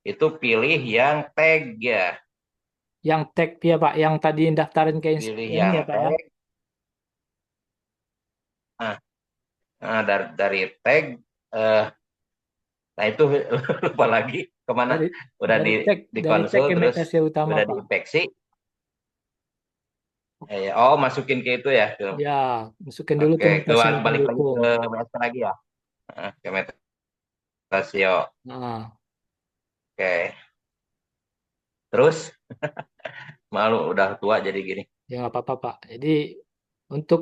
Speaker 2: itu pilih yang tag ya,
Speaker 1: Yang tag ya Pak, yang tadi daftarin ke
Speaker 2: pilih
Speaker 1: ini
Speaker 2: yang
Speaker 1: ya Pak ya.
Speaker 2: tag. Nah, dari tag, eh, nah itu lupa lagi kemana.
Speaker 1: Dari
Speaker 2: Udah
Speaker 1: dari tag
Speaker 2: di
Speaker 1: dari tag
Speaker 2: konsul
Speaker 1: ke
Speaker 2: terus
Speaker 1: metadata utama
Speaker 2: udah
Speaker 1: Pak.
Speaker 2: diinspeksi. Oh masukin ke itu ya.
Speaker 1: Ya, masukin dulu
Speaker 2: Oke,
Speaker 1: ke metadata
Speaker 2: balik lagi
Speaker 1: pendukung.
Speaker 2: ke WS lagi ya. Ke Metasio.
Speaker 1: Nah,
Speaker 2: Oke, terus malu udah tua jadi gini.
Speaker 1: ya nggak apa-apa Pak. Jadi untuk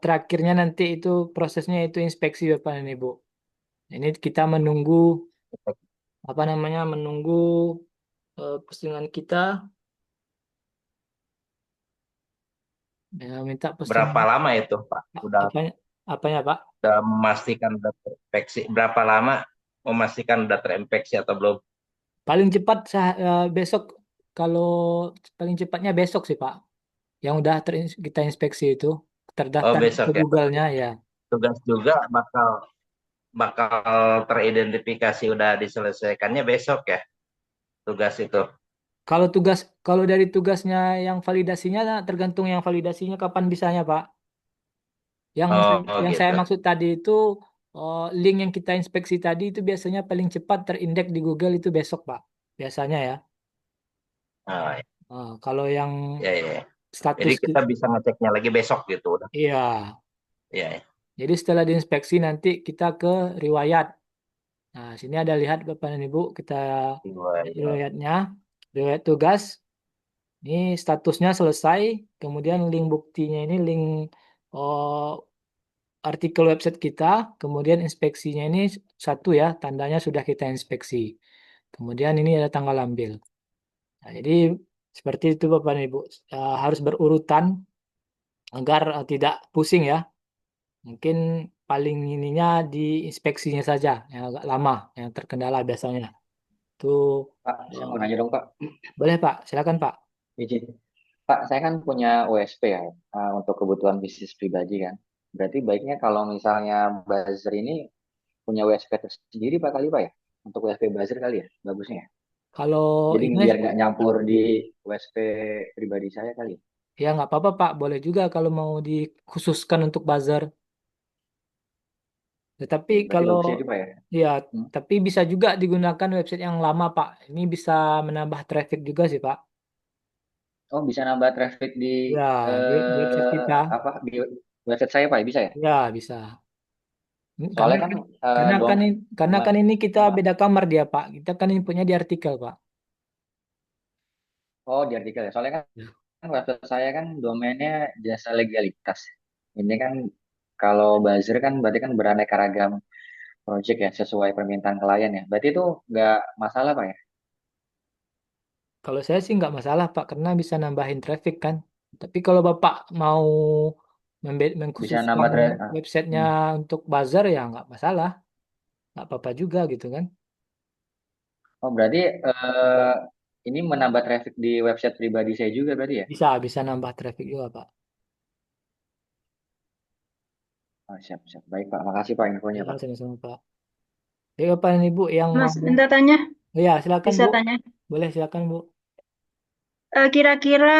Speaker 1: terakhirnya nanti itu prosesnya itu inspeksi Bapak dan Ibu. Ini kita menunggu apa namanya menunggu postingan kita minta
Speaker 2: Berapa
Speaker 1: postingan
Speaker 2: lama itu Pak?
Speaker 1: apanya apanya Pak?
Speaker 2: Udah memastikan udah terinfeksi. Berapa lama memastikan udah terinfeksi atau belum?
Speaker 1: Paling cepat besok kalau paling cepatnya besok sih Pak. Yang udah kita inspeksi itu
Speaker 2: Oh
Speaker 1: terdaftar ke
Speaker 2: besok ya. Berarti
Speaker 1: Google-nya ya.
Speaker 2: tugas juga bakal bakal teridentifikasi udah diselesaikannya besok ya tugas itu.
Speaker 1: Kalau dari tugasnya yang validasinya tergantung yang validasinya kapan bisanya Pak.
Speaker 2: Oh
Speaker 1: Yang saya
Speaker 2: gitu.
Speaker 1: maksud tadi itu link yang kita inspeksi tadi itu biasanya paling cepat terindeks di Google itu besok Pak. Biasanya ya.
Speaker 2: Oh,
Speaker 1: Kalau yang
Speaker 2: ya, ya, ya. Jadi
Speaker 1: status
Speaker 2: kita bisa ngeceknya lagi besok gitu udah.
Speaker 1: iya.
Speaker 2: Ya, ya.
Speaker 1: Jadi setelah diinspeksi nanti kita ke riwayat. Nah, sini ada lihat Bapak dan Ibu, kita
Speaker 2: Dua,
Speaker 1: lihat
Speaker 2: ya.
Speaker 1: riwayatnya. Riwayat tugas, ini statusnya selesai. Kemudian link buktinya ini link oh, artikel website kita. Kemudian inspeksinya ini satu ya, tandanya sudah kita inspeksi. Kemudian ini ada tanggal ambil. Nah, jadi seperti itu Bapak dan Ibu. Harus berurutan agar tidak pusing ya. Mungkin paling ininya di inspeksinya saja yang agak lama, yang terkendala biasanya. Itu
Speaker 3: Pak, saya
Speaker 1: eh,
Speaker 3: mau nanya dong Pak.
Speaker 1: boleh Pak, silakan Pak.
Speaker 3: Izin. Pak, saya kan punya USP ya, untuk kebutuhan bisnis pribadi kan. Berarti baiknya kalau misalnya buzzer ini punya USP tersendiri Pak kali Pak ya? Untuk USP buzzer kali ya, bagusnya ya.
Speaker 1: Kalau
Speaker 3: Jadi
Speaker 1: ini
Speaker 3: biar nggak nyampur di USP pribadi saya kali ya.
Speaker 1: ya nggak apa-apa Pak, boleh juga kalau mau dikhususkan untuk buzzer. Tetapi
Speaker 3: Berarti
Speaker 1: kalau
Speaker 3: bagusnya itu Pak ya.
Speaker 1: ya,
Speaker 3: Hmm?
Speaker 1: tapi bisa juga digunakan website yang lama Pak. Ini bisa menambah traffic juga sih Pak.
Speaker 3: Oh, bisa nambah traffic
Speaker 1: Ya, di website kita.
Speaker 3: apa di website saya Pak, bisa ya?
Speaker 1: Ya, bisa. Karena
Speaker 3: Soalnya kan
Speaker 1: kan karena
Speaker 3: dom
Speaker 1: kan ini, karena
Speaker 3: gimana?
Speaker 1: kan ini kita
Speaker 3: Apa?
Speaker 1: beda kamar dia Pak. Kita kan inputnya di artikel Pak.
Speaker 3: Oh, di artikel ya. Soalnya
Speaker 1: Ya.
Speaker 3: kan website saya kan domainnya jasa legalitas. Ini kan kalau buzzer kan berarti kan beraneka ragam project ya sesuai permintaan klien ya. Berarti itu nggak masalah Pak ya?
Speaker 1: Kalau saya sih nggak masalah Pak, karena bisa nambahin traffic kan. Tapi kalau Bapak mau
Speaker 3: Bisa
Speaker 1: mengkhususkan
Speaker 3: nambah
Speaker 1: websitenya
Speaker 3: hmm.
Speaker 1: untuk buzzer ya nggak masalah, nggak apa-apa juga gitu kan.
Speaker 3: Oh, berarti ini menambah traffic di website pribadi saya juga berarti ya?
Speaker 1: Bisa nambah traffic juga Pak.
Speaker 3: Oh, siap, siap. Baik, Pak. Makasih, Pak, infonya,
Speaker 1: Ya,
Speaker 3: Pak.
Speaker 1: sama-sama Pak. Jadi apa nih Bu yang
Speaker 4: Mas,
Speaker 1: mau?
Speaker 4: minta tanya,
Speaker 1: Oh, ya, silakan
Speaker 4: bisa
Speaker 1: Bu.
Speaker 4: tanya.
Speaker 1: Boleh silakan Bu.
Speaker 4: Kira-kira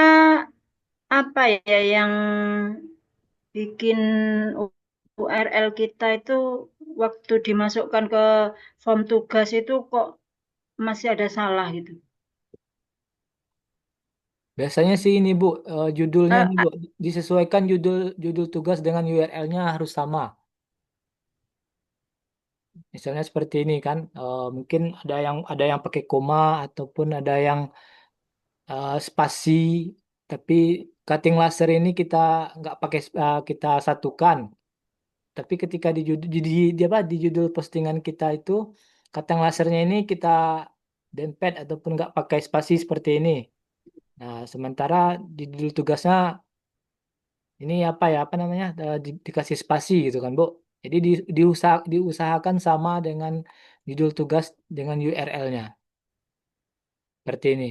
Speaker 4: apa ya yang bikin URL kita itu waktu dimasukkan ke form tugas itu kok masih ada salah gitu?
Speaker 1: Biasanya sih ini Bu, judulnya
Speaker 4: Eh,
Speaker 1: nih Bu, disesuaikan judul judul tugas dengan URL-nya harus sama. Misalnya seperti ini kan, mungkin ada yang pakai koma ataupun ada yang spasi, tapi cutting laser ini kita nggak pakai kita satukan. Tapi ketika di judul postingan kita itu cutting lasernya ini kita dempet ataupun nggak pakai spasi seperti ini. Nah, sementara di judul tugasnya ini apa namanya dikasih spasi gitu kan Bu. Jadi diusahakan sama dengan judul tugas dengan URL-nya seperti ini.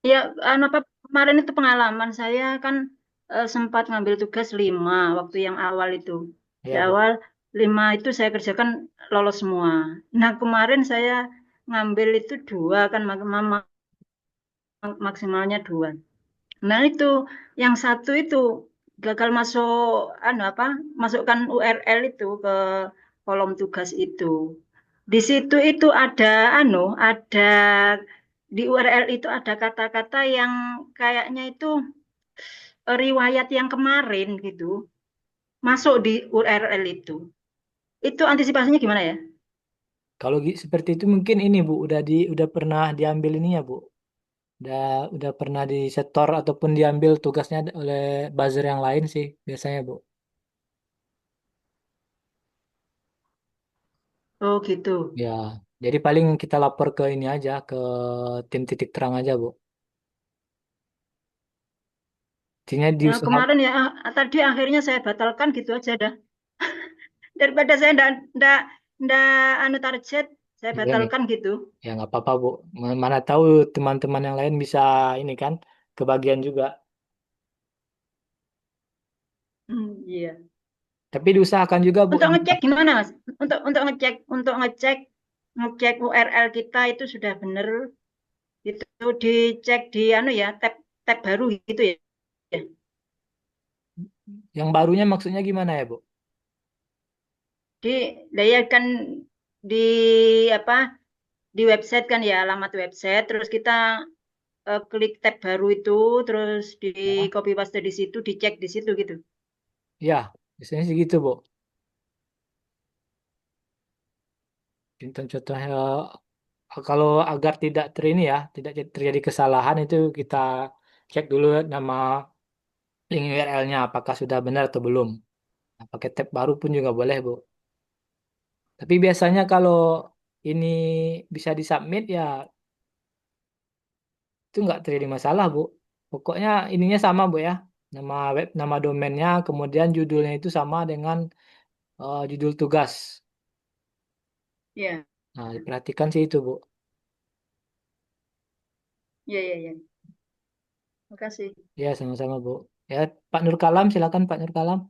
Speaker 4: ya, apa kemarin itu pengalaman saya kan sempat ngambil tugas 5 waktu yang awal itu. Di
Speaker 1: Ya Bu.
Speaker 4: awal 5 itu saya kerjakan lolos semua. Nah, kemarin saya ngambil itu 2 kan maksimalnya 2. Nah, itu yang satu itu gagal masuk apa? Masukkan URL itu ke kolom tugas itu. Di situ itu ada ada di URL itu ada kata-kata yang kayaknya itu riwayat yang kemarin gitu masuk di URL itu. Itu antisipasinya gimana ya?
Speaker 1: Kalau seperti itu mungkin ini Bu udah pernah diambil ini ya Bu. Udah udah pernah disetor ataupun diambil tugasnya oleh buzzer yang lain sih biasanya Bu.
Speaker 4: Oh gitu.
Speaker 1: Ya, jadi paling kita lapor ke ini aja ke tim titik terang aja Bu. Intinya
Speaker 4: Ya
Speaker 1: diusahakan.
Speaker 4: kemarin ya tadi akhirnya saya batalkan gitu aja dah. Daripada saya ndak anu target, saya
Speaker 1: Ya,
Speaker 4: batalkan gitu.
Speaker 1: ya nggak apa-apa Bu. Mana tahu teman-teman yang lain bisa ini kan kebagian juga.
Speaker 4: Iya.
Speaker 1: Tapi diusahakan juga Bu
Speaker 4: Untuk
Speaker 1: ini.
Speaker 4: ngecek gimana, Mas? Untuk ngecek URL kita itu sudah benar. Itu dicek di ya, tab tab baru gitu ya.
Speaker 1: Yang barunya maksudnya gimana ya Bu?
Speaker 4: Di ya kan di apa di website kan ya, alamat website, terus kita klik tab baru itu, terus di
Speaker 1: Ya,
Speaker 4: copy paste di situ, dicek di situ gitu.
Speaker 1: ya biasanya sih gitu Bu. Contoh-contohnya kalau agar tidak ini ya, tidak terjadi kesalahan itu kita cek dulu nama link URL-nya apakah sudah benar atau belum. Nah, pakai tab baru pun juga boleh, Bu. Tapi biasanya kalau ini bisa disubmit ya itu nggak terjadi masalah, Bu. Pokoknya ininya sama, Bu ya. Nama domainnya, kemudian judulnya itu sama dengan judul tugas.
Speaker 4: Ya,
Speaker 1: Nah, diperhatikan sih itu, Bu.
Speaker 4: ya, ya, ya. Makasih.
Speaker 1: Ya, sama-sama, Bu. Ya, Pak Nur Kalam, silakan Pak Nur Kalam.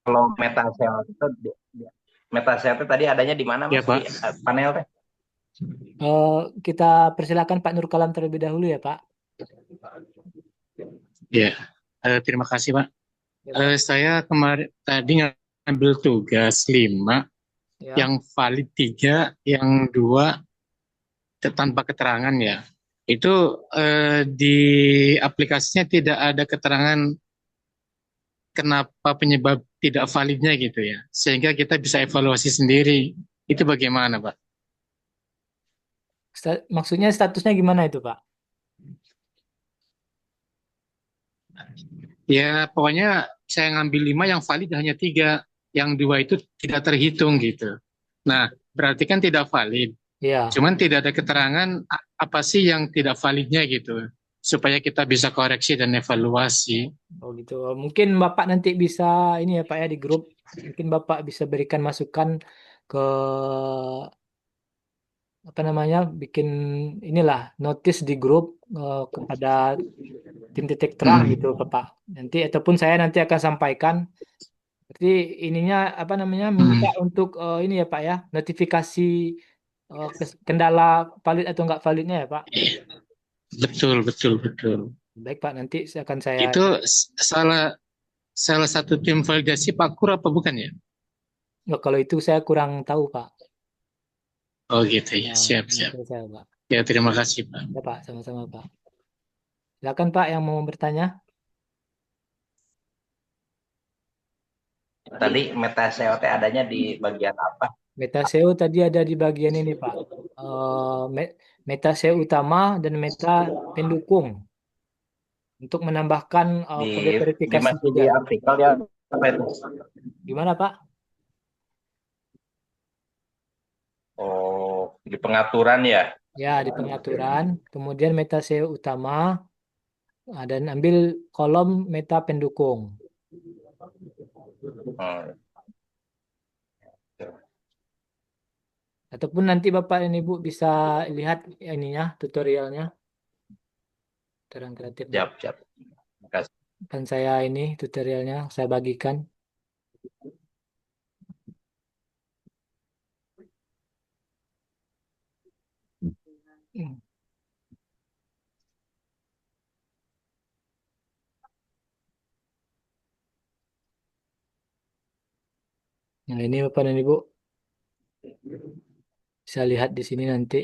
Speaker 2: Kalau meta cell itu meta cell itu tadi adanya di mana
Speaker 5: Ya
Speaker 2: Mas? Di
Speaker 5: Pak,
Speaker 2: panel teh?
Speaker 1: Eh, kita persilakan Pak Nur Kalam terlebih dahulu ya, Pak.
Speaker 5: ya terima kasih Pak.
Speaker 1: Ya, Pak.
Speaker 5: Saya kemarin tadi ngambil tugas 5,
Speaker 1: Ya.
Speaker 5: yang valid 3, yang 2 tanpa keterangan ya. Itu di aplikasinya tidak ada keterangan kenapa penyebab tidak validnya gitu ya. Sehingga kita bisa evaluasi sendiri. Itu bagaimana Pak?
Speaker 1: Maksudnya statusnya gimana itu, Pak?
Speaker 5: Ya pokoknya saya ngambil 5, yang valid hanya 3, yang 2 itu tidak terhitung gitu. Nah, berarti kan tidak valid.
Speaker 1: Ya.
Speaker 5: Cuman tidak ada keterangan apa sih yang tidak validnya gitu, supaya kita bisa koreksi dan evaluasi.
Speaker 1: Oh gitu. Mungkin Bapak nanti bisa ini ya, Pak ya di grup. Mungkin Bapak bisa berikan masukan ke apa namanya? Bikin inilah notice di grup kepada tim titik terang
Speaker 5: Hmm.
Speaker 1: gitu Pak. Nanti ataupun saya nanti akan sampaikan. Berarti ininya apa namanya minta
Speaker 5: Hmm.
Speaker 1: untuk ini ya Pak ya, notifikasi kendala valid atau enggak validnya ya Pak.
Speaker 5: Betul, betul, betul.
Speaker 1: Baik Pak, nanti akan saya.
Speaker 5: Itu salah salah satu tim validasi Pak Kur apa bukan ya?
Speaker 1: Oh, kalau itu saya kurang tahu Pak.
Speaker 5: Oh gitu ya,
Speaker 1: Nah,
Speaker 5: siap, siap.
Speaker 1: nanti saya Pak.
Speaker 5: Ya, terima kasih Pak.
Speaker 1: Ya Pak, sama-sama Pak. Silakan Pak yang mau bertanya.
Speaker 2: Tadi meta SEO adanya di bagian apa?
Speaker 1: Meta SEO tadi ada di bagian ini Pak. Meta SEO utama dan meta pendukung untuk menambahkan
Speaker 2: Di
Speaker 1: kode verifikasi
Speaker 2: masih di
Speaker 1: Google.
Speaker 2: artikel ya apa itu?
Speaker 1: Gimana Pak?
Speaker 2: Oh, di pengaturan ya.
Speaker 1: Ya, di pengaturan, kemudian meta SEO utama, dan ambil kolom meta pendukung.
Speaker 2: Hmm.
Speaker 1: Ataupun nanti Bapak dan Ibu bisa lihat ininya, tutorialnya, Terang Kreatifnya.
Speaker 2: Siap, siap. Terima kasih.
Speaker 1: Kan saya ini tutorialnya, saya bagikan. Hmm. Nah, ini Bapak dan Ibu bisa lihat di sini nanti.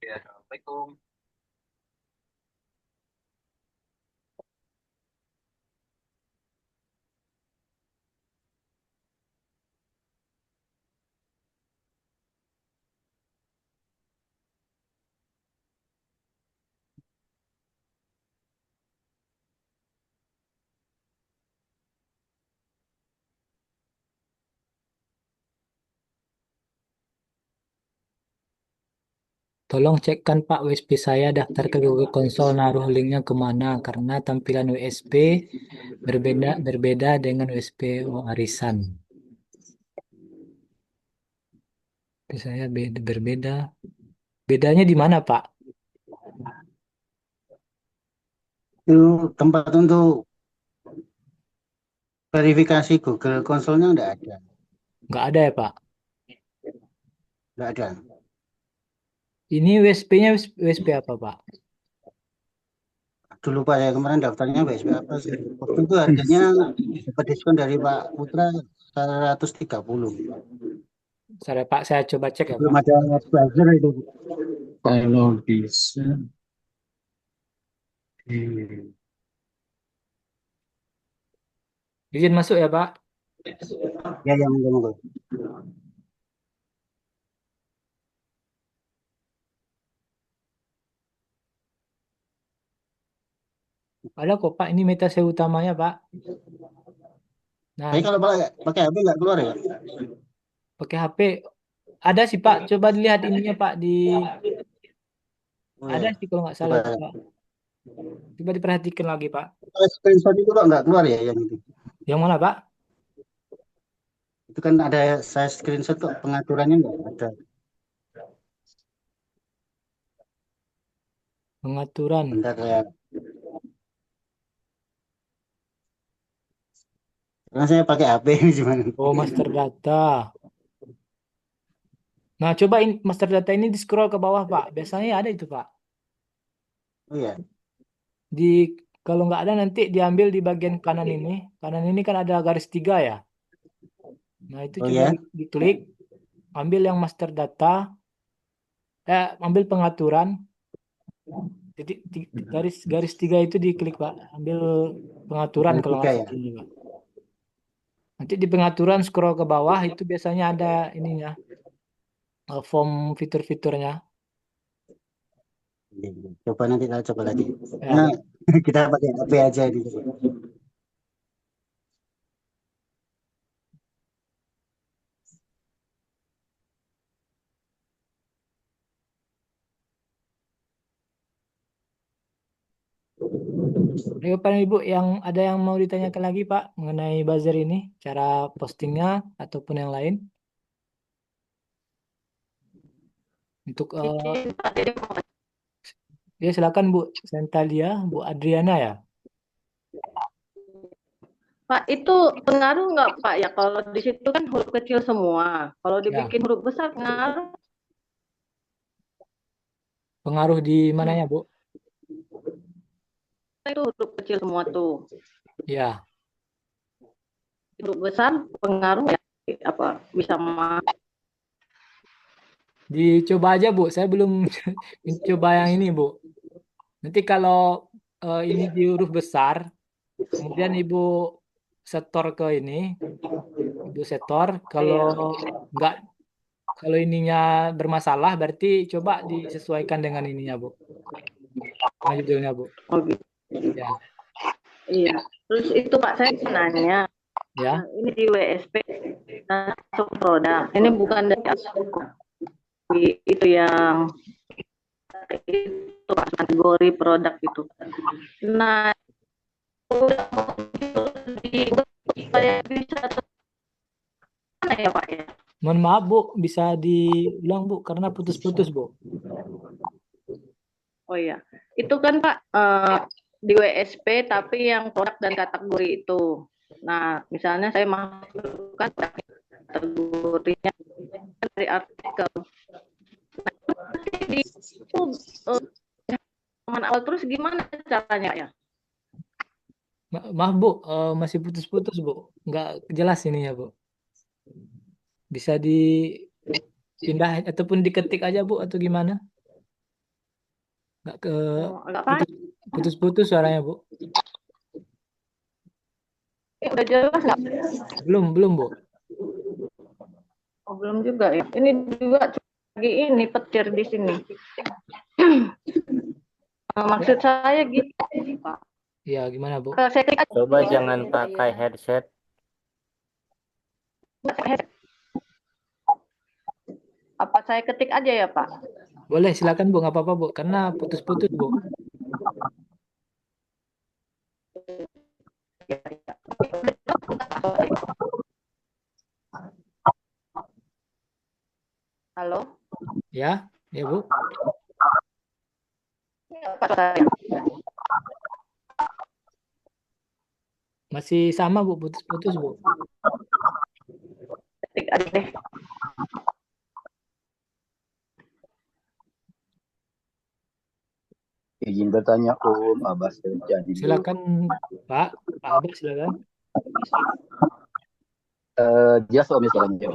Speaker 2: Ya, Assalamualaikum.
Speaker 1: Tolong cekkan Pak WSP saya daftar ke Google Console, naruh linknya kemana? Karena tampilan WSP berbeda dengan WSP arisan. Saya berbeda. Bedanya di mana Pak?
Speaker 6: Itu tempat untuk verifikasi Google Console-nya enggak ada.
Speaker 1: Nggak ada ya Pak?
Speaker 6: Enggak ada.
Speaker 1: Ini WSP-nya WSP apa Pak?
Speaker 6: Dulu Pak saya kemarin daftarnya BSP apa sih? Waktu itu harganya dapat diskon dari Pak Putra 130.
Speaker 1: Sorry Pak, saya coba cek ya
Speaker 6: Belum
Speaker 1: Pak.
Speaker 6: ada buzzer itu.
Speaker 5: Kalau bisa. Hmm.
Speaker 1: Izin masuk ya Pak.
Speaker 6: Ya, yang monggo.
Speaker 1: Ada kok Pak, ini meta saya utamanya Pak. Nah,
Speaker 6: Tapi kalau pakai HP enggak keluar ya?
Speaker 1: pakai HP ada sih Pak. Coba dilihat ininya Pak di
Speaker 6: Oh
Speaker 1: ada
Speaker 6: ya.
Speaker 1: sih kalau nggak salah
Speaker 6: Coba.
Speaker 1: itu Pak. Coba diperhatikan lagi Pak.
Speaker 6: Kalau screenshot itu kok enggak keluar ya yang itu?
Speaker 1: Yang mana Pak?
Speaker 6: Itu kan ada saya screenshot kok pengaturannya enggak ada.
Speaker 1: Pengaturan.
Speaker 6: Bentar ya. Karena saya pakai HP gimana?
Speaker 1: Oh, master data. Nah, coba master data ini di scroll ke bawah Pak. Biasanya ada itu Pak.
Speaker 6: Oh ya.
Speaker 1: Di kalau nggak ada nanti diambil di bagian kanan ini. Kanan ini kan ada garis 3 ya. Nah, itu
Speaker 6: Oh
Speaker 1: coba
Speaker 6: ya.
Speaker 1: diklik, ambil yang master data, ambil pengaturan, titik garis garis 3 itu diklik Pak, ambil pengaturan
Speaker 6: Garis
Speaker 1: kalau
Speaker 6: tiga
Speaker 1: nggak
Speaker 6: ya.
Speaker 1: salah ini Pak. Nanti di pengaturan scroll ke bawah itu biasanya ada ininya, form fitur-fiturnya.
Speaker 6: Iya, iya. Coba nanti kita coba lagi.
Speaker 1: Ya,
Speaker 6: Nah,
Speaker 1: baik.
Speaker 6: kita pakai HP aja di
Speaker 1: Baik, Bapak dan Ibu, yang ada yang mau ditanyakan lagi Pak mengenai buzzer ini, cara postingnya ataupun yang lain untuk
Speaker 4: Jadi Pak, jadi
Speaker 1: Ya silakan Bu Sentalia, Bu Adriana ya.
Speaker 7: Pak, itu pengaruh nggak Pak ya? Kalau di situ kan huruf kecil semua. Kalau
Speaker 1: Ya,
Speaker 7: dibikin huruf besar pengaruh
Speaker 1: pengaruh di mananya Bu?
Speaker 7: itu huruf kecil semua tuh.
Speaker 1: Ya,
Speaker 7: Huruf besar pengaruh ya? Apa bisa
Speaker 1: dicoba aja Bu. Saya belum mencoba yang ini Bu. Nanti kalau ini di huruf besar, kemudian Ibu setor ke ini, Ibu setor. Kalau
Speaker 7: ya?
Speaker 1: nggak, kalau ininya bermasalah, berarti coba disesuaikan dengan ininya Bu, dengan judulnya Bu.
Speaker 7: Oh, gitu.
Speaker 1: Ya,
Speaker 7: Iya. Terus itu Pak saya nanya,
Speaker 1: ya,
Speaker 7: ini di WSP masuk produk. Ini bukan dari itu yang itu Pak, kategori produk itu. Nah, udah di saya bisa mana ya Pak ya?
Speaker 1: mohon maaf Bu, bisa diulang Bu, karena putus-putus Bu.
Speaker 7: Oh iya, itu kan Pak di WSP tapi yang produk dan kategori itu. Nah, misalnya saya masukkan kategorinya dari artikel. Di itu halaman awal terus gimana caranya ya?
Speaker 1: Maaf Bu, masih putus-putus Bu, nggak jelas ininya Bu. Bisa dipindah ataupun diketik aja Bu, atau gimana? Nggak ke
Speaker 7: Agak panjang.
Speaker 1: putus-putus suaranya Bu.
Speaker 7: Udah jelas nggak?
Speaker 1: Belum Bu.
Speaker 7: Oh, belum juga ya. Ini juga lagi ini petir di sini. Maksud saya gitu, Pak.
Speaker 1: Ya, gimana Bu?
Speaker 7: Saya klik aja.
Speaker 8: Coba jangan pakai headset.
Speaker 7: Apa saya ketik aja ya, Pak?
Speaker 1: Boleh, silakan Bu, nggak apa-apa Bu, karena putus-putus Bu.
Speaker 7: Halo?
Speaker 1: Ya, ya Bu.
Speaker 7: Pak saya.
Speaker 1: Masih sama Bu, putus-putus Bu.
Speaker 7: Ketik aja deh.
Speaker 9: Izin bertanya Om Abbas jadi
Speaker 1: Silakan Pak Abbas silakan.
Speaker 9: jelas Om misalnya.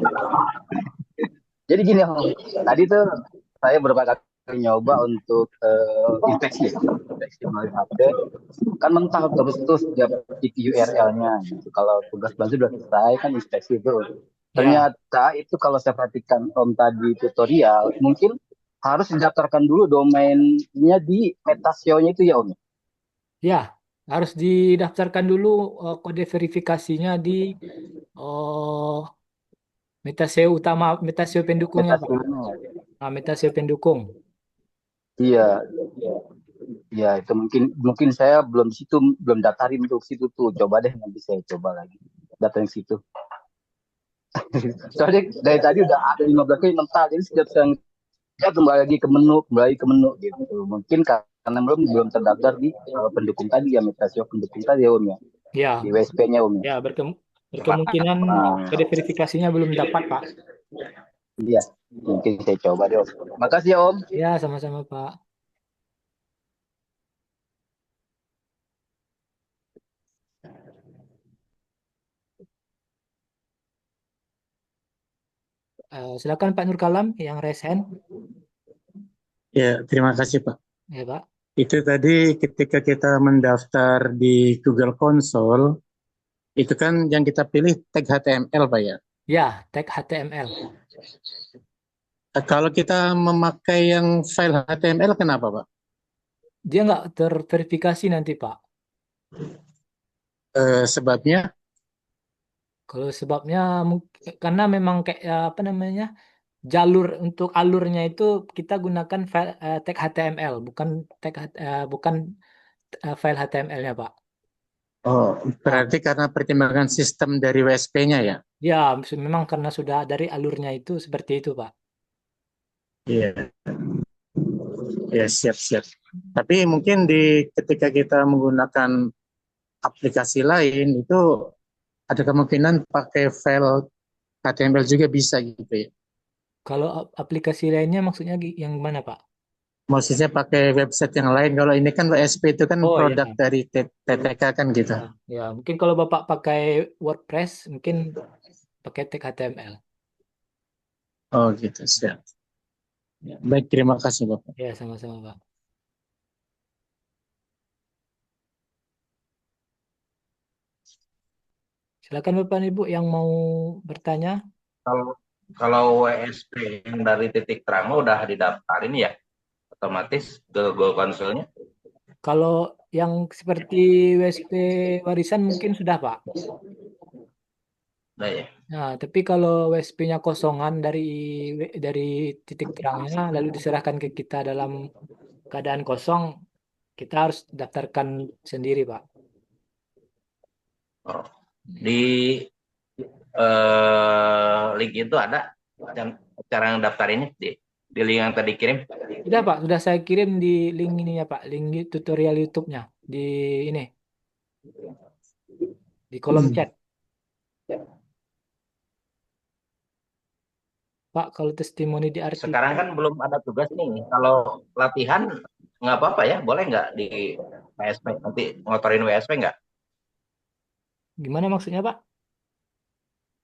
Speaker 9: Jadi gini Om, tadi tuh saya beberapa kali nyoba untuk inspeksi melalui HP, kan mentah terus dia ketik URL-nya gitu. Kalau tugas bantu sudah selesai kan inspeksi itu. Ternyata itu kalau saya perhatikan Om tadi tutorial, mungkin harus didaftarkan dulu domainnya di Metasio-nya itu ya Om.
Speaker 1: Ya, harus didaftarkan dulu kode verifikasinya di Metasio utama, Metasio pendukungnya Pak.
Speaker 9: Metasio-nya.
Speaker 1: Nah, Metasio pendukung.
Speaker 9: Iya, iya itu mungkin saya belum di situ, belum daftarin untuk situ tuh. Coba deh nanti saya coba lagi daftarin situ. Soalnya dari tadi udah ada 15 kali mental, jadi setiap saya kembali ke menu gitu. Mungkin karena belum terdaftar di pendukung tadi ya, Metasio pendukung tadi ya Om ya,
Speaker 1: Ya,
Speaker 9: di WSP-nya Om ya.
Speaker 1: ya berkemungkinan kode verifikasinya belum dapat Pak.
Speaker 9: Iya, mungkin saya coba deh Om. Makasih ya Om.
Speaker 1: Ya, sama-sama Pak. Silakan Pak Nurkalam yang raise hand.
Speaker 5: Ya, terima kasih Pak.
Speaker 1: Ya Pak.
Speaker 5: Itu tadi ketika kita mendaftar di Google Console, itu kan yang kita pilih tag HTML Pak ya.
Speaker 1: Ya, tag HTML.
Speaker 5: Kalau kita memakai yang file HTML kenapa Pak?
Speaker 1: Dia nggak terverifikasi nanti Pak.
Speaker 5: Sebabnya?
Speaker 1: Kalau sebabnya karena memang kayak apa namanya, jalur untuk alurnya itu kita gunakan file, tag HTML, bukan file HTML-nya Pak.
Speaker 5: Oh, berarti karena pertimbangan sistem dari WSP-nya ya?
Speaker 1: Ya, memang karena sudah dari alurnya itu seperti itu Pak.
Speaker 5: Iya. Ya, siap-siap. Tapi mungkin ketika kita menggunakan aplikasi lain itu ada kemungkinan pakai file HTML juga bisa gitu ya.
Speaker 1: Kalau aplikasi lainnya maksudnya yang mana, Pak?
Speaker 5: Maksudnya pakai website yang lain. Kalau ini kan WSP itu kan
Speaker 1: Oh ya,
Speaker 5: produk dari TTK kan gitu.
Speaker 1: ya mungkin kalau Bapak pakai WordPress, mungkin pakai tag HTML.
Speaker 5: Oh gitu, siap. Baik, terima kasih Bapak.
Speaker 1: Ya, sama-sama, Pak. Silakan Bapak dan Ibu yang mau bertanya.
Speaker 2: Kalau kalau WSP yang dari titik terang udah didaftarin ya, otomatis ke Go Console-nya.
Speaker 1: Kalau yang seperti WSP warisan mungkin sudah, Pak.
Speaker 2: Udah ya.
Speaker 1: Nah, tapi kalau WSP-nya kosongan dari titik terangnya lalu diserahkan ke kita dalam keadaan kosong, kita harus daftarkan sendiri, Pak.
Speaker 2: Oh. Di link itu ada cara ngedaftarinnya di link yang tadi kirim.
Speaker 1: Sudah, Pak. Sudah saya kirim di link ini ya, Pak. Link tutorial YouTube-nya di ini di kolom chat. Pak, kalau testimoni di artikel.
Speaker 2: Sekarang kan belum ada tugas nih. Kalau latihan nggak apa-apa ya, boleh nggak di WSP nanti ngotorin WSP nggak?
Speaker 1: Gimana maksudnya, Pak?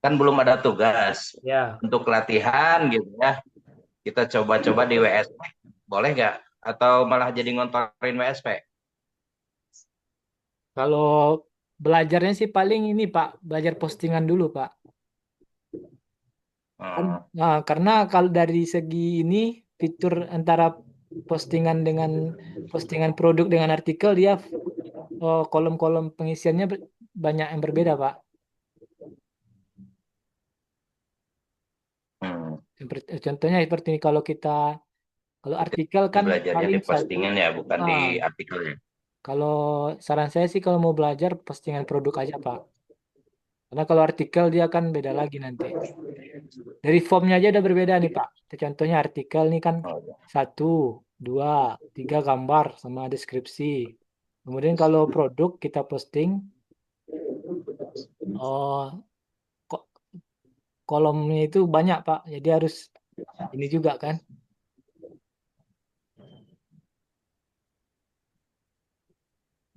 Speaker 2: Kan belum ada tugas
Speaker 1: Ya.
Speaker 2: untuk latihan gitu ya. Kita coba-coba di WSP, boleh nggak? Atau malah jadi ngontorin WSP?
Speaker 1: Kalau belajarnya sih paling ini, Pak, belajar postingan dulu, Pak. Nah, karena kalau dari segi ini fitur antara postingan dengan postingan produk dengan artikel dia kolom-kolom pengisiannya banyak yang berbeda, Pak. Contohnya seperti ini kalau artikel kan
Speaker 2: Belajarnya
Speaker 1: paling
Speaker 2: di postingan ya, bukan di artikelnya.
Speaker 1: Kalau saran saya sih kalau mau belajar postingan produk aja, Pak. Karena kalau artikel dia kan beda lagi nanti. Dari formnya aja udah berbeda nih, Pak. Contohnya artikel nih kan 1, 2, 3 gambar sama deskripsi. Kemudian kalau produk kita posting, kolomnya itu banyak, Pak. Jadi harus ini juga kan.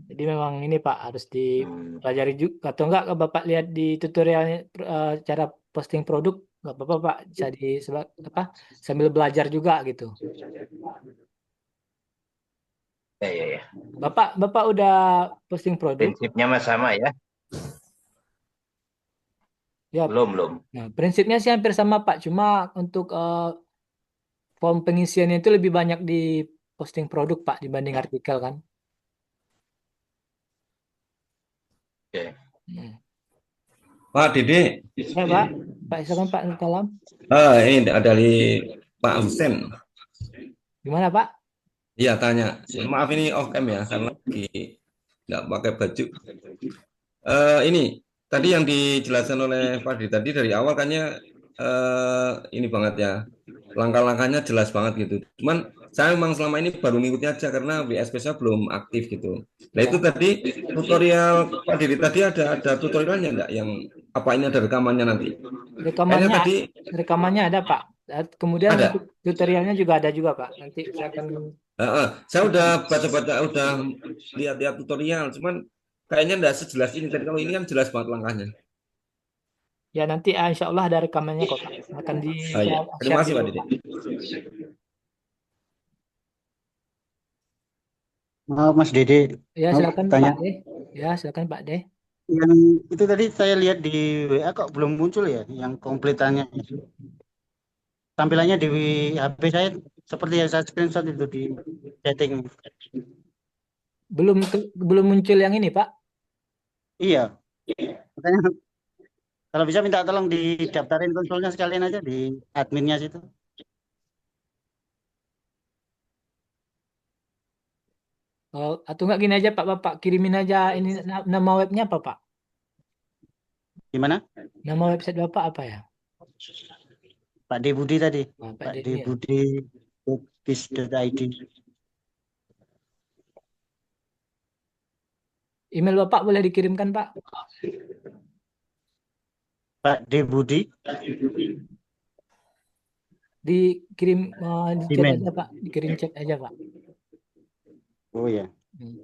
Speaker 1: Jadi memang ini Pak harus dipelajari juga. Atau enggak Bapak lihat di tutorialnya cara posting produk, nggak apa-apa Pak. Bisa sambil belajar juga gitu.
Speaker 2: Ya.
Speaker 1: Bapak udah posting produk?
Speaker 2: Prinsipnya mah sama ya?
Speaker 1: Ya.
Speaker 2: Belum.
Speaker 1: Nah, prinsipnya sih hampir sama Pak. Cuma untuk form pengisiannya itu lebih banyak di posting produk Pak dibanding artikel kan.
Speaker 2: Oke.
Speaker 10: Pak Dede.
Speaker 1: Ya Pak. Silakan Pak Kalam.
Speaker 10: Ini dari Pak Husen.
Speaker 1: Gimana Pak?
Speaker 10: Iya tanya. Maaf ini off cam ya karena lagi nggak pakai baju. Ini tadi yang dijelaskan oleh Pak Dede tadi dari awal kayaknya ini banget ya. Langkah-langkahnya jelas banget gitu. Cuman saya memang selama ini baru ngikutin aja karena WSP saya belum aktif gitu. Nah itu tadi tutorial Pak Dede tadi ada tutorialnya enggak yang apa ini ada rekamannya nanti?
Speaker 1: Rekamannya ada Pak. Kemudian
Speaker 10: ada.
Speaker 1: Tutorialnya juga ada juga Pak. Nanti saya akan.
Speaker 10: Saya udah baca-baca, udah lihat-lihat tutorial, cuman kayaknya enggak sejelas ini. Tadi kalau ini kan jelas banget langkahnya.
Speaker 1: Ya nanti insya Allah ada rekamannya kok Pak. Akan di.
Speaker 10: Iya. Terima kasih Pak Dede.
Speaker 6: Maaf Mas Dede.
Speaker 1: Ya silakan
Speaker 6: tanya.
Speaker 1: Pak De. Ya silakan Pak De.
Speaker 6: Yang itu tadi saya lihat di WA kok belum muncul ya, yang kompletannya. Tampilannya di HP saya seperti yang saya screenshot itu di setting.
Speaker 1: Belum muncul yang ini Pak?
Speaker 6: Iya. Makanya kalau bisa minta tolong didaftarin konsolnya sekalian aja di adminnya situ.
Speaker 1: Atau enggak gini aja Pak, Bapak kirimin aja ini nama webnya apa Pak?
Speaker 6: Gimana?
Speaker 1: Nama website Bapak apa ya?
Speaker 6: Pak De Budi tadi.
Speaker 1: Pak
Speaker 6: De
Speaker 1: Denny,
Speaker 6: Budi. Bookbis.id.
Speaker 1: Email Bapak boleh dikirimkan, Pak?
Speaker 6: Pak D. Budi,
Speaker 1: Dikirim di chat
Speaker 6: email.
Speaker 1: aja, Pak. Dikirim chat aja, Pak.
Speaker 6: Oh ya.
Speaker 1: Hmm.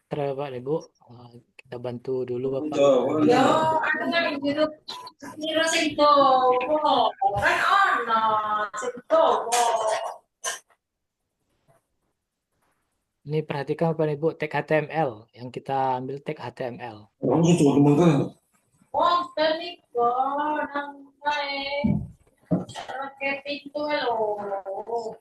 Speaker 1: Terus Pak, Ibu, kita bantu dulu Bapak.
Speaker 11: Yo, aku kan hidup kira sing kan ono sing
Speaker 1: Ini perhatikan Bapak Ibu, tag HTML yang kita ambil tag HTML.
Speaker 11: wong tenika nang kae marketing itu lho.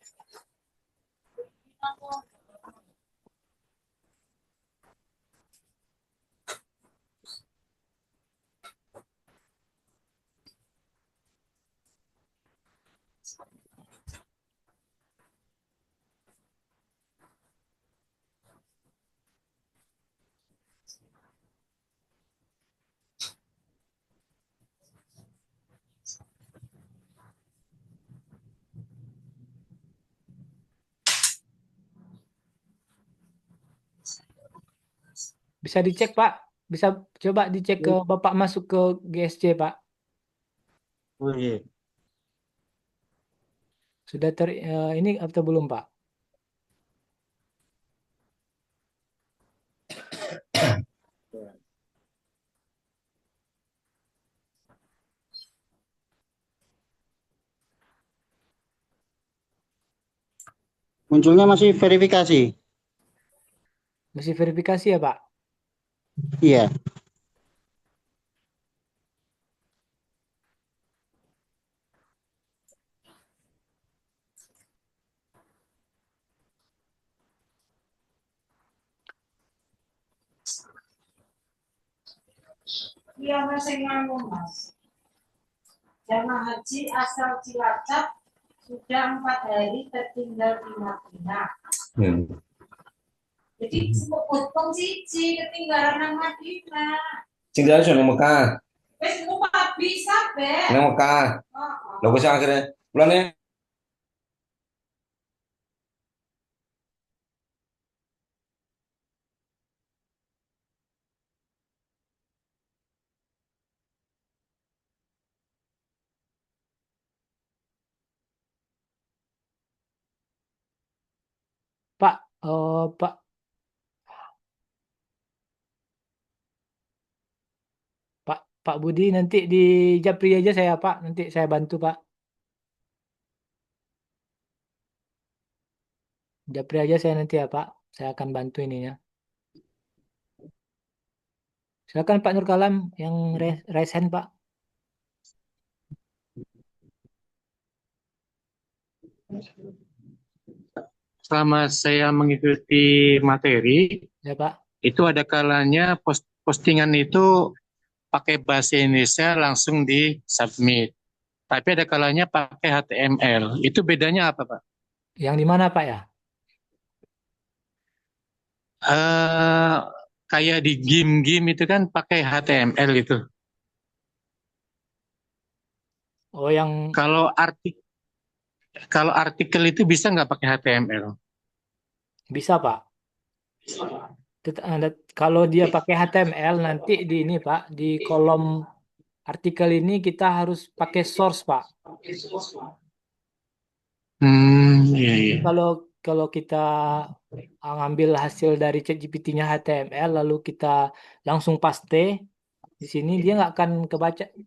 Speaker 1: Bisa dicek Pak, bisa coba dicek ke Bapak masuk ke GSC Pak.
Speaker 6: Oh iya.
Speaker 1: Sudah ini atau belum Pak?
Speaker 6: Munculnya masih verifikasi.
Speaker 1: Masih verifikasi ya Pak?
Speaker 6: Iya.
Speaker 11: Iya masih nganu Mas. Jamaah haji asal Cilacap sudah 4 hari tertinggal di Madinah. Jadi sebut potong siji ketinggalan nang Madinah.
Speaker 10: Sing dari sono Mekah,
Speaker 11: Wis numpak bisa be.
Speaker 10: nang Mekah. Lho wis akhirnya mulane
Speaker 1: Pak, Pak Budi nanti di Japri aja saya Pak, nanti saya bantu Pak. Japri aja saya nanti ya Pak, saya akan bantu ininya. Silakan Pak Nurkalam yang raise hand Pak.
Speaker 5: Selama saya mengikuti materi,
Speaker 1: Ya Pak.
Speaker 5: itu ada kalanya postingan itu pakai bahasa Indonesia langsung di submit. Tapi ada kalanya pakai HTML. Itu bedanya apa, Pak?
Speaker 1: Yang di mana Pak ya?
Speaker 5: Kayak di game-game itu kan pakai HTML itu.
Speaker 1: Oh yang
Speaker 5: kalau artikel itu bisa nggak pakai HTML?
Speaker 1: bisa Pak. Kalau dia pakai HTML nanti di ini Pak, di kolom artikel ini kita harus pakai source Pak.
Speaker 5: Iya, iya.
Speaker 1: Kalau kita ngambil hasil dari ChatGPT-nya HTML lalu kita langsung paste di sini dia nggak akan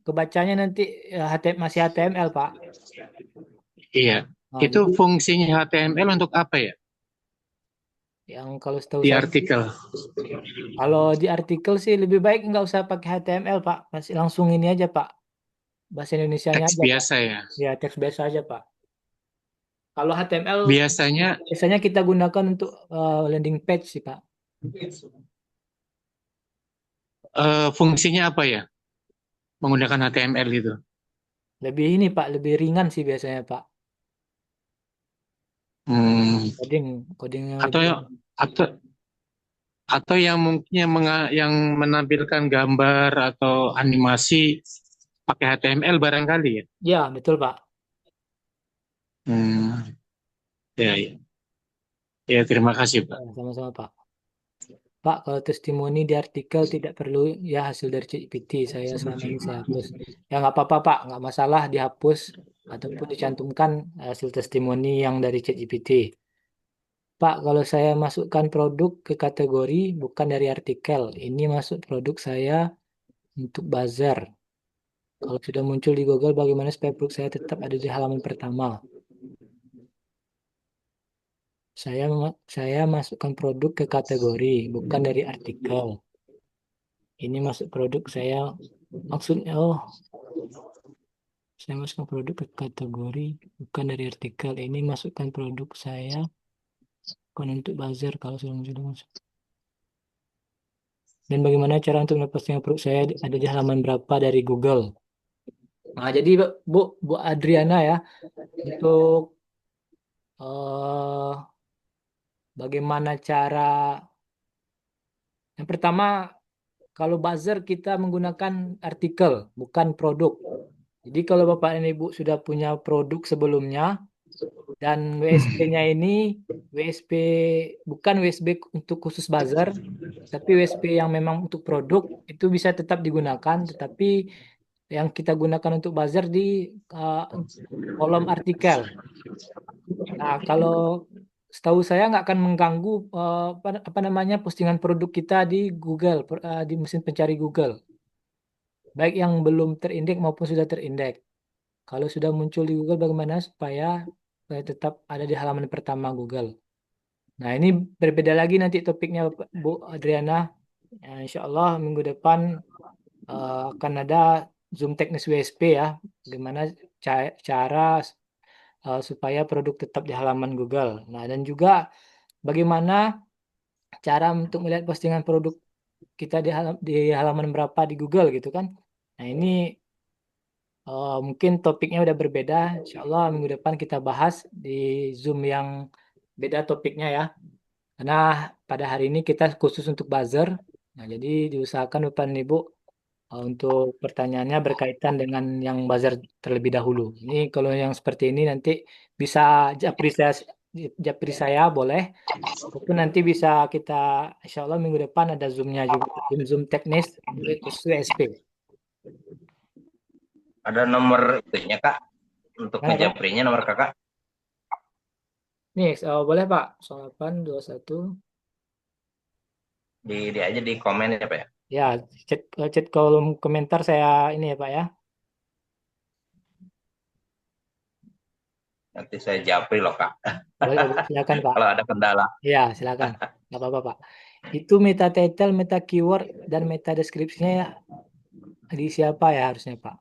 Speaker 1: kebacanya nanti masih HTML Pak.
Speaker 5: Iya.
Speaker 1: Nah,
Speaker 5: Itu
Speaker 1: jadi
Speaker 5: fungsinya HTML untuk apa ya?
Speaker 1: Yang kalau setahu
Speaker 5: di
Speaker 1: saya sih,
Speaker 5: artikel.
Speaker 1: kalau di artikel sih lebih baik nggak usah pakai HTML, Pak. Masih langsung ini aja, Pak. Bahasa Indonesianya
Speaker 5: Teks
Speaker 1: aja, Pak.
Speaker 5: biasa ya.
Speaker 1: Ya, teks biasa aja, Pak. Kalau HTML
Speaker 5: Biasanya
Speaker 1: biasanya kita gunakan untuk landing page sih, Pak.
Speaker 5: fungsinya apa ya menggunakan HTML itu?
Speaker 1: Lebih ini, Pak, lebih ringan sih biasanya, Pak.
Speaker 5: Hmm,
Speaker 1: Coding, coding yang
Speaker 5: atau
Speaker 1: lebih.
Speaker 5: atau atau yang mungkin yang menampilkan gambar atau animasi pakai HTML barangkali ya.
Speaker 1: Ya, betul, Pak.
Speaker 5: Hmm, ya, ya. Ya, terima kasih, Pak.
Speaker 1: Ya, sama-sama, Pak. Pak, kalau testimoni di artikel tidak perlu ya hasil dari ChatGPT. Saya selama ini saya hapus. Ya nggak apa-apa, Pak. Nggak masalah dihapus ataupun dicantumkan hasil testimoni yang dari ChatGPT. Pak, kalau saya masukkan produk ke kategori bukan dari artikel. Ini masuk produk saya untuk bazar. Kalau sudah muncul di Google, bagaimana supaya produk saya tetap ada di halaman pertama? Saya masukkan produk ke kategori bukan dari artikel. Ini masuk produk saya maksudnya saya masukkan produk ke kategori bukan dari artikel. Ini masukkan produk saya bukan untuk buzzer kalau sudah masuk. Dan bagaimana cara untuk mendapatkan produk saya ada di halaman berapa dari Google? Nah, jadi Bu Adriana ya, untuk eh, bagaimana cara yang pertama kalau buzzer kita menggunakan artikel bukan produk. Jadi kalau Bapak dan Ibu sudah punya produk sebelumnya, dan WSP-nya ini WSP bukan WSP untuk khusus buzzer, tapi WSP yang memang untuk produk itu bisa tetap digunakan, tetapi yang kita gunakan untuk buzzer di uh, kolom artikel. Nah, kalau setahu saya nggak akan mengganggu apa namanya postingan produk kita di Google, di mesin pencari Google, baik yang belum terindeks maupun sudah terindeks. Kalau sudah muncul di Google, bagaimana supaya tetap ada di halaman pertama Google. Nah, ini berbeda lagi nanti topiknya Bu Adriana. Ya, insya Allah minggu depan akan ada Zoom teknis WSP ya. Gimana cara supaya produk tetap di halaman Google. Nah, dan juga bagaimana cara untuk melihat postingan produk kita di halaman berapa di Google gitu kan. Nah, ini mungkin topiknya udah berbeda. Insya Allah minggu depan kita bahas di Zoom yang beda topiknya ya. Karena pada hari ini kita khusus untuk buzzer. Nah, jadi diusahakan Bapak dan Ibu untuk pertanyaannya berkaitan dengan yang buzzer terlebih dahulu. Ini kalau yang seperti ini nanti bisa japri saya boleh. Ataupun nanti bisa kita, insya Allah minggu depan ada Zoom-nya juga. Zoom teknis khusus USP.
Speaker 2: Ada nomor itunya Kak untuk
Speaker 1: Mana Pak?
Speaker 2: ngejaprinya nomor Kakak
Speaker 1: Nih, boleh Pak. 0821.
Speaker 2: di aja di komen ya Pak ya.
Speaker 1: Ya, chat kolom komentar saya ini ya Pak ya.
Speaker 2: Nanti saya japri loh Kak.
Speaker 1: Boleh, silakan Pak.
Speaker 2: Kalau ada kendala.
Speaker 1: Ya, silakan. Nggak apa-apa Pak. Itu meta title, meta keyword, dan meta deskripsinya ya di siapa ya harusnya Pak?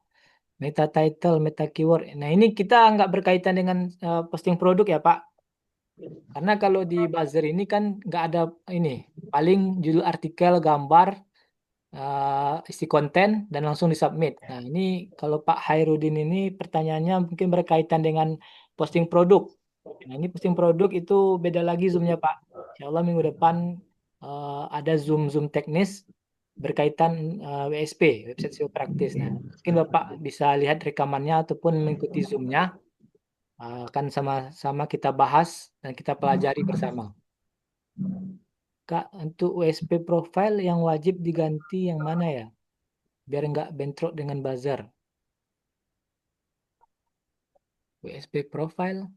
Speaker 1: Meta title, meta keyword. Nah, ini kita nggak berkaitan dengan posting produk ya Pak. Karena kalau di buzzer ini kan nggak ada ini. Paling judul artikel, gambar, isi konten, dan langsung disubmit. Nah, ini kalau Pak Hairudin ini pertanyaannya mungkin berkaitan dengan posting produk. Nah, ini posting produk itu beda lagi Zoom-nya Pak. Insya Allah minggu depan ada Zoom teknis berkaitan WSP, website SEO praktis. Nah, mungkin Bapak bisa lihat rekamannya ataupun mengikuti Zoom-nya. Akan sama-sama kita bahas dan kita pelajari bersama. Kak, untuk USP profile yang wajib diganti yang mana ya? Biar nggak bentrok dengan buzzer. USP profile.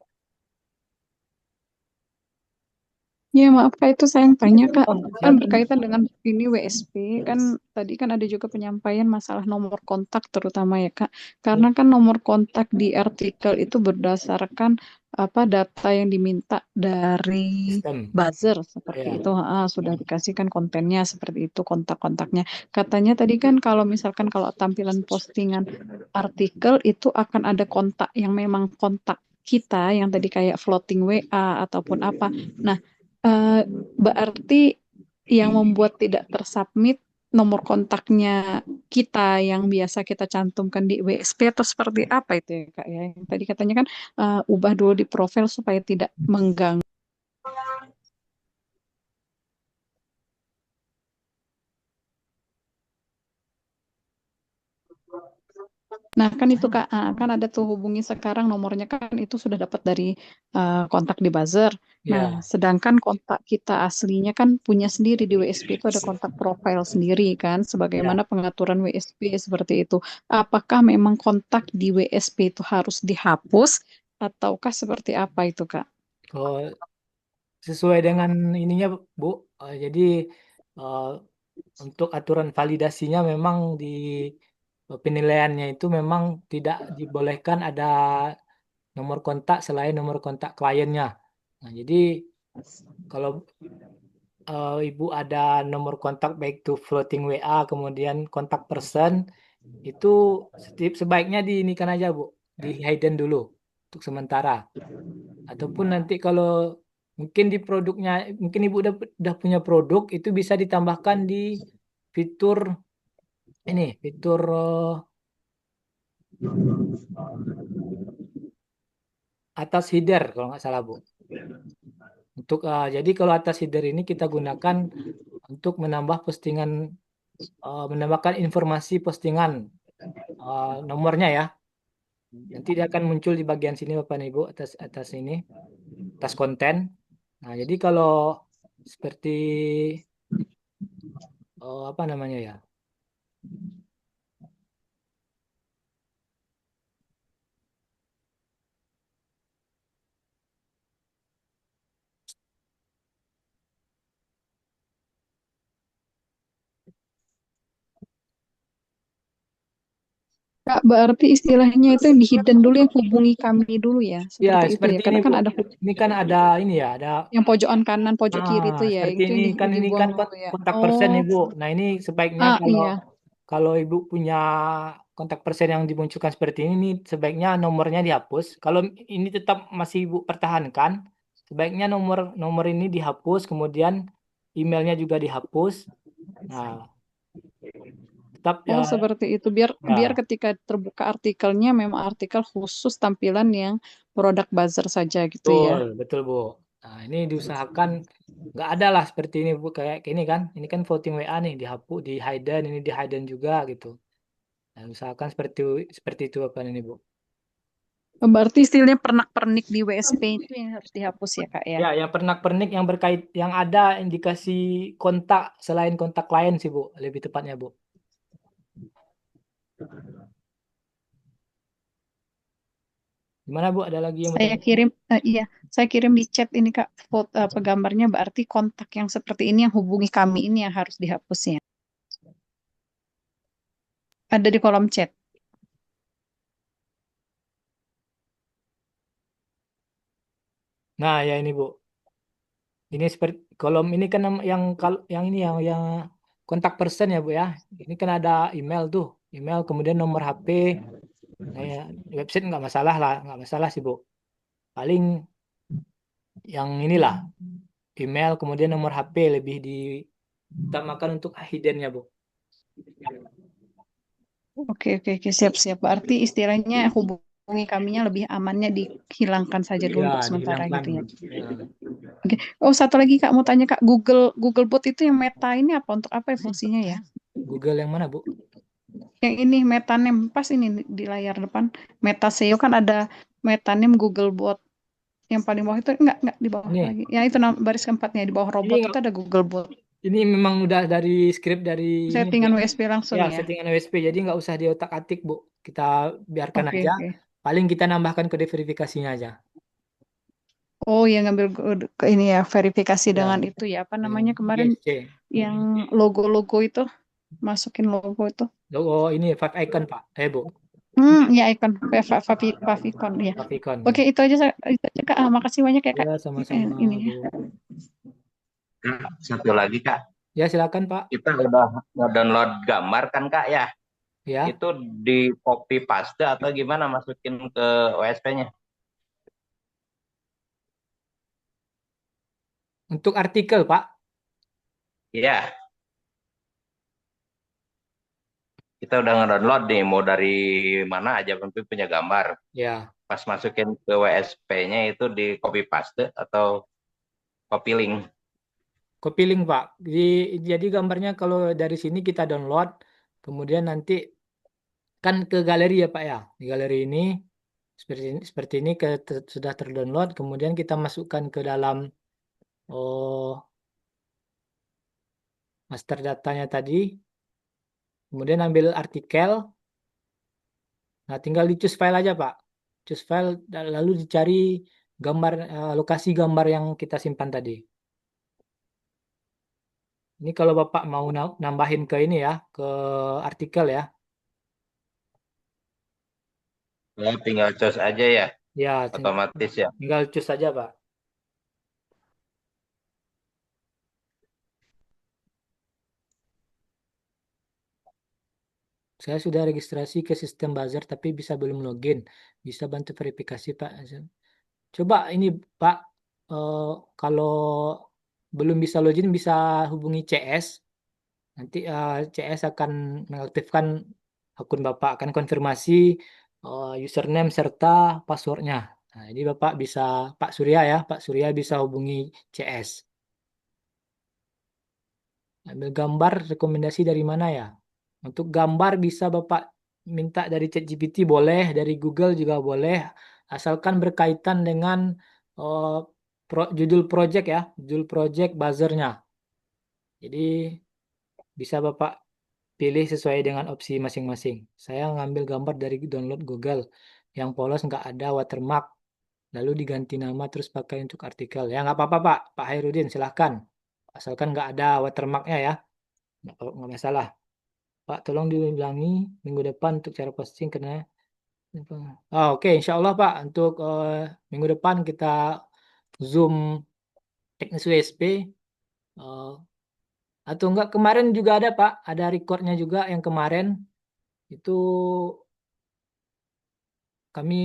Speaker 12: Ya, maaf Kak, itu saya yang tanya Kak.
Speaker 1: Oh,
Speaker 12: Kan
Speaker 1: silakan.
Speaker 12: berkaitan dengan ini WSP, kan tadi kan ada juga penyampaian masalah nomor kontak terutama ya Kak. Karena kan nomor kontak di artikel itu berdasarkan apa data yang diminta dari
Speaker 1: Sistem.
Speaker 12: buzzer seperti
Speaker 1: Ya.
Speaker 12: itu. Sudah dikasihkan kontennya seperti itu, kontak-kontaknya. Katanya tadi kan kalau misalkan kalau tampilan postingan artikel itu akan ada kontak yang memang kontak kita yang tadi kayak floating WA ataupun apa. Nah, Eh, berarti yang membuat tidak tersubmit nomor kontaknya kita yang biasa kita cantumkan di WSP atau seperti apa itu ya Kak ya? Yang tadi katanya kan ubah dulu di profil supaya tidak mengganggu. Nah, kan itu Kak, kan ada tuh hubungi sekarang nomornya kan itu sudah dapat dari kontak di buzzer. Nah,
Speaker 1: Ya.
Speaker 12: sedangkan kontak kita aslinya kan punya sendiri di WSP itu ada kontak profile sendiri kan, sebagaimana
Speaker 1: Ya.
Speaker 12: pengaturan WSP seperti itu. Apakah memang kontak di WSP itu harus dihapus ataukah seperti apa itu Kak?
Speaker 1: Oh, sesuai dengan ininya Bu. Jadi eh, untuk aturan validasinya memang di penilaiannya itu memang tidak dibolehkan ada nomor kontak selain nomor kontak kliennya. Nah, jadi kalau Ibu ada nomor kontak baik itu floating WA kemudian kontak person itu sebaiknya diinikan aja Bu, di hidden dulu untuk sementara. Ataupun nanti kalau mungkin di produknya, mungkin Ibu udah punya produk itu bisa ditambahkan di fitur ini, fitur atas header kalau nggak salah Bu. Untuk jadi kalau atas header ini kita gunakan untuk menambah postingan, menambahkan informasi postingan nomornya ya. Nanti dia akan muncul di bagian sini Bapak dan Ibu atas atas ini, atas konten. Nah, jadi kalau seperti apa namanya ya?
Speaker 12: Kak, berarti istilahnya itu yang di hidden dulu yang hubungi kami dulu ya,
Speaker 1: Ya,
Speaker 12: seperti itu ya.
Speaker 1: seperti ini
Speaker 12: Karena kan
Speaker 1: Bu.
Speaker 12: ada
Speaker 1: Ini kan ada ini ya, ada
Speaker 12: yang pojokan kanan, pojok kiri itu ya,
Speaker 1: seperti
Speaker 12: itu
Speaker 1: ini
Speaker 12: yang
Speaker 1: kan, ini
Speaker 12: dibuang
Speaker 1: kan
Speaker 12: dulu ya.
Speaker 1: kontak person
Speaker 12: Oh,
Speaker 1: Ibu. Nah, ini sebaiknya kalau
Speaker 12: iya.
Speaker 1: kalau Ibu punya kontak person yang dimunculkan seperti ini, sebaiknya nomornya dihapus. Kalau ini tetap masih Ibu pertahankan, sebaiknya nomor nomor ini dihapus, kemudian emailnya juga dihapus. Nah, tetap ya,
Speaker 12: Oh, seperti itu. Biar biar
Speaker 1: ya.
Speaker 12: ketika terbuka artikelnya memang artikel khusus tampilan yang produk buzzer saja gitu ya.
Speaker 1: Betul, betul Bu. Nah, ini diusahakan nggak ada lah seperti ini Bu, kayak ini kan. Ini kan voting WA nih dihapus, di hidden, ini di hidden juga gitu. Nah, usahakan seperti itu apa ini Bu.
Speaker 12: Berarti istilahnya pernak-pernik di WSP itu yang harus dihapus ya, Kak ya.
Speaker 1: Ya, yang pernak-pernik yang berkait yang ada indikasi kontak selain kontak klien sih Bu, lebih tepatnya Bu. Gimana Bu? Ada lagi yang
Speaker 12: Saya
Speaker 1: bertanya?
Speaker 12: kirim, iya, saya kirim di chat ini Kak, foto apa gambarnya berarti kontak yang seperti ini yang hubungi kami ini yang harus dihapusnya. Ada di kolom chat.
Speaker 1: Nah, ya ini Bu. Ini seperti kolom ini kan yang yang ini yang kontak person ya Bu ya. Ini kan ada email tuh, email kemudian nomor HP. Nah, ya, website nggak masalah lah, nggak masalah sih Bu. Paling yang inilah email kemudian nomor HP lebih diutamakan untuk hidden-nya Bu.
Speaker 12: Oke, oke, oke, siap-siap. Berarti istilahnya hubungi kaminya lebih amannya dihilangkan saja dulu
Speaker 1: Ya,
Speaker 12: untuk sementara
Speaker 1: dihilangkan.
Speaker 12: gitu ya.
Speaker 1: Ya.
Speaker 12: Oke. Oh, satu lagi Kak mau tanya Kak, Google Bot itu yang Meta ini apa untuk apa ya fungsinya ya?
Speaker 1: Google yang mana Bu?
Speaker 12: Yang ini Metaname pas ini di layar depan. Meta SEO kan ada Metaname Google Bot. Yang paling bawah itu enggak di bawah
Speaker 1: Ini,
Speaker 12: lagi. Yang itu baris keempatnya di bawah
Speaker 1: ini
Speaker 12: robot
Speaker 1: nggak-
Speaker 12: itu ada Google Bot.
Speaker 1: ini memang udah dari script dari ini Bu.
Speaker 12: Settingan WSP langsung
Speaker 1: Ya,
Speaker 12: ya.
Speaker 1: settingan OSP. Jadi nggak usah diotak-atik Bu. Kita biarkan
Speaker 12: Oke,
Speaker 1: aja.
Speaker 12: oke.
Speaker 1: Paling kita nambahkan kode verifikasinya aja.
Speaker 12: Oh, yang ngambil ini ya, verifikasi
Speaker 1: Ya,
Speaker 12: dengan itu ya. Apa namanya kemarin
Speaker 1: GSC.
Speaker 12: yang logo-logo itu, masukin logo itu.
Speaker 1: Logo ini Five Icon Pak. Bu.
Speaker 12: Ya ikon favicon ya.
Speaker 1: Favicon.
Speaker 12: Oke, itu aja Kak. Makasih banyak ya Kak.
Speaker 1: Ya, sama-sama
Speaker 12: Ini
Speaker 1: Bu.
Speaker 2: Kak, satu lagi Kak,
Speaker 1: Ya, silakan Pak.
Speaker 2: kita udah download gambar kan Kak ya?
Speaker 1: Ya,
Speaker 2: Itu di copy paste atau gimana masukin ke OSP-nya?
Speaker 1: untuk artikel Pak.
Speaker 2: Iya, kita udah ngedownload nih, mau dari mana aja penting punya gambar.
Speaker 1: Ya,
Speaker 2: Pas masukin ke WSP-nya itu di copy paste atau copy link?
Speaker 1: copy link Pak. Jadi gambarnya kalau dari sini kita download, kemudian nanti kan ke galeri ya Pak ya. Di galeri ini seperti ini sudah terdownload, kemudian kita masukkan ke dalam master datanya tadi, kemudian ambil artikel. Nah, tinggal di choose file aja Pak. Choose file lalu dicari gambar lokasi gambar yang kita simpan tadi. Ini kalau Bapak mau nambahin ke ini ya, ke artikel ya.
Speaker 2: Ya, tinggal cos aja ya,
Speaker 1: Ya,
Speaker 2: otomatis ya.
Speaker 1: tinggal choose saja Pak. Saya sudah registrasi ke sistem buzzer tapi belum login. Bisa bantu verifikasi Pak. Coba ini Pak, kalau belum bisa login bisa hubungi CS. Nanti CS akan mengaktifkan akun Bapak, akan konfirmasi username serta passwordnya. Nah, jadi Bapak bisa, Pak Surya bisa hubungi CS. Ambil gambar rekomendasi dari mana ya? Untuk gambar bisa Bapak minta dari ChatGPT boleh, dari Google juga boleh, asalkan berkaitan dengan eh, judul project ya, judul project buzzernya. Jadi bisa Bapak pilih sesuai dengan opsi masing-masing. Saya ngambil gambar dari download Google yang polos nggak ada watermark, lalu diganti nama terus pakai untuk artikel. Ya nggak apa-apa Pak Hairudin silahkan. Asalkan nggak ada watermarknya ya, nggak masalah. Pak tolong diulangi minggu depan untuk cara posting karena oke, insya Allah Pak untuk minggu depan kita Zoom teknis USB atau enggak kemarin juga ada Pak, ada recordnya juga yang kemarin itu kami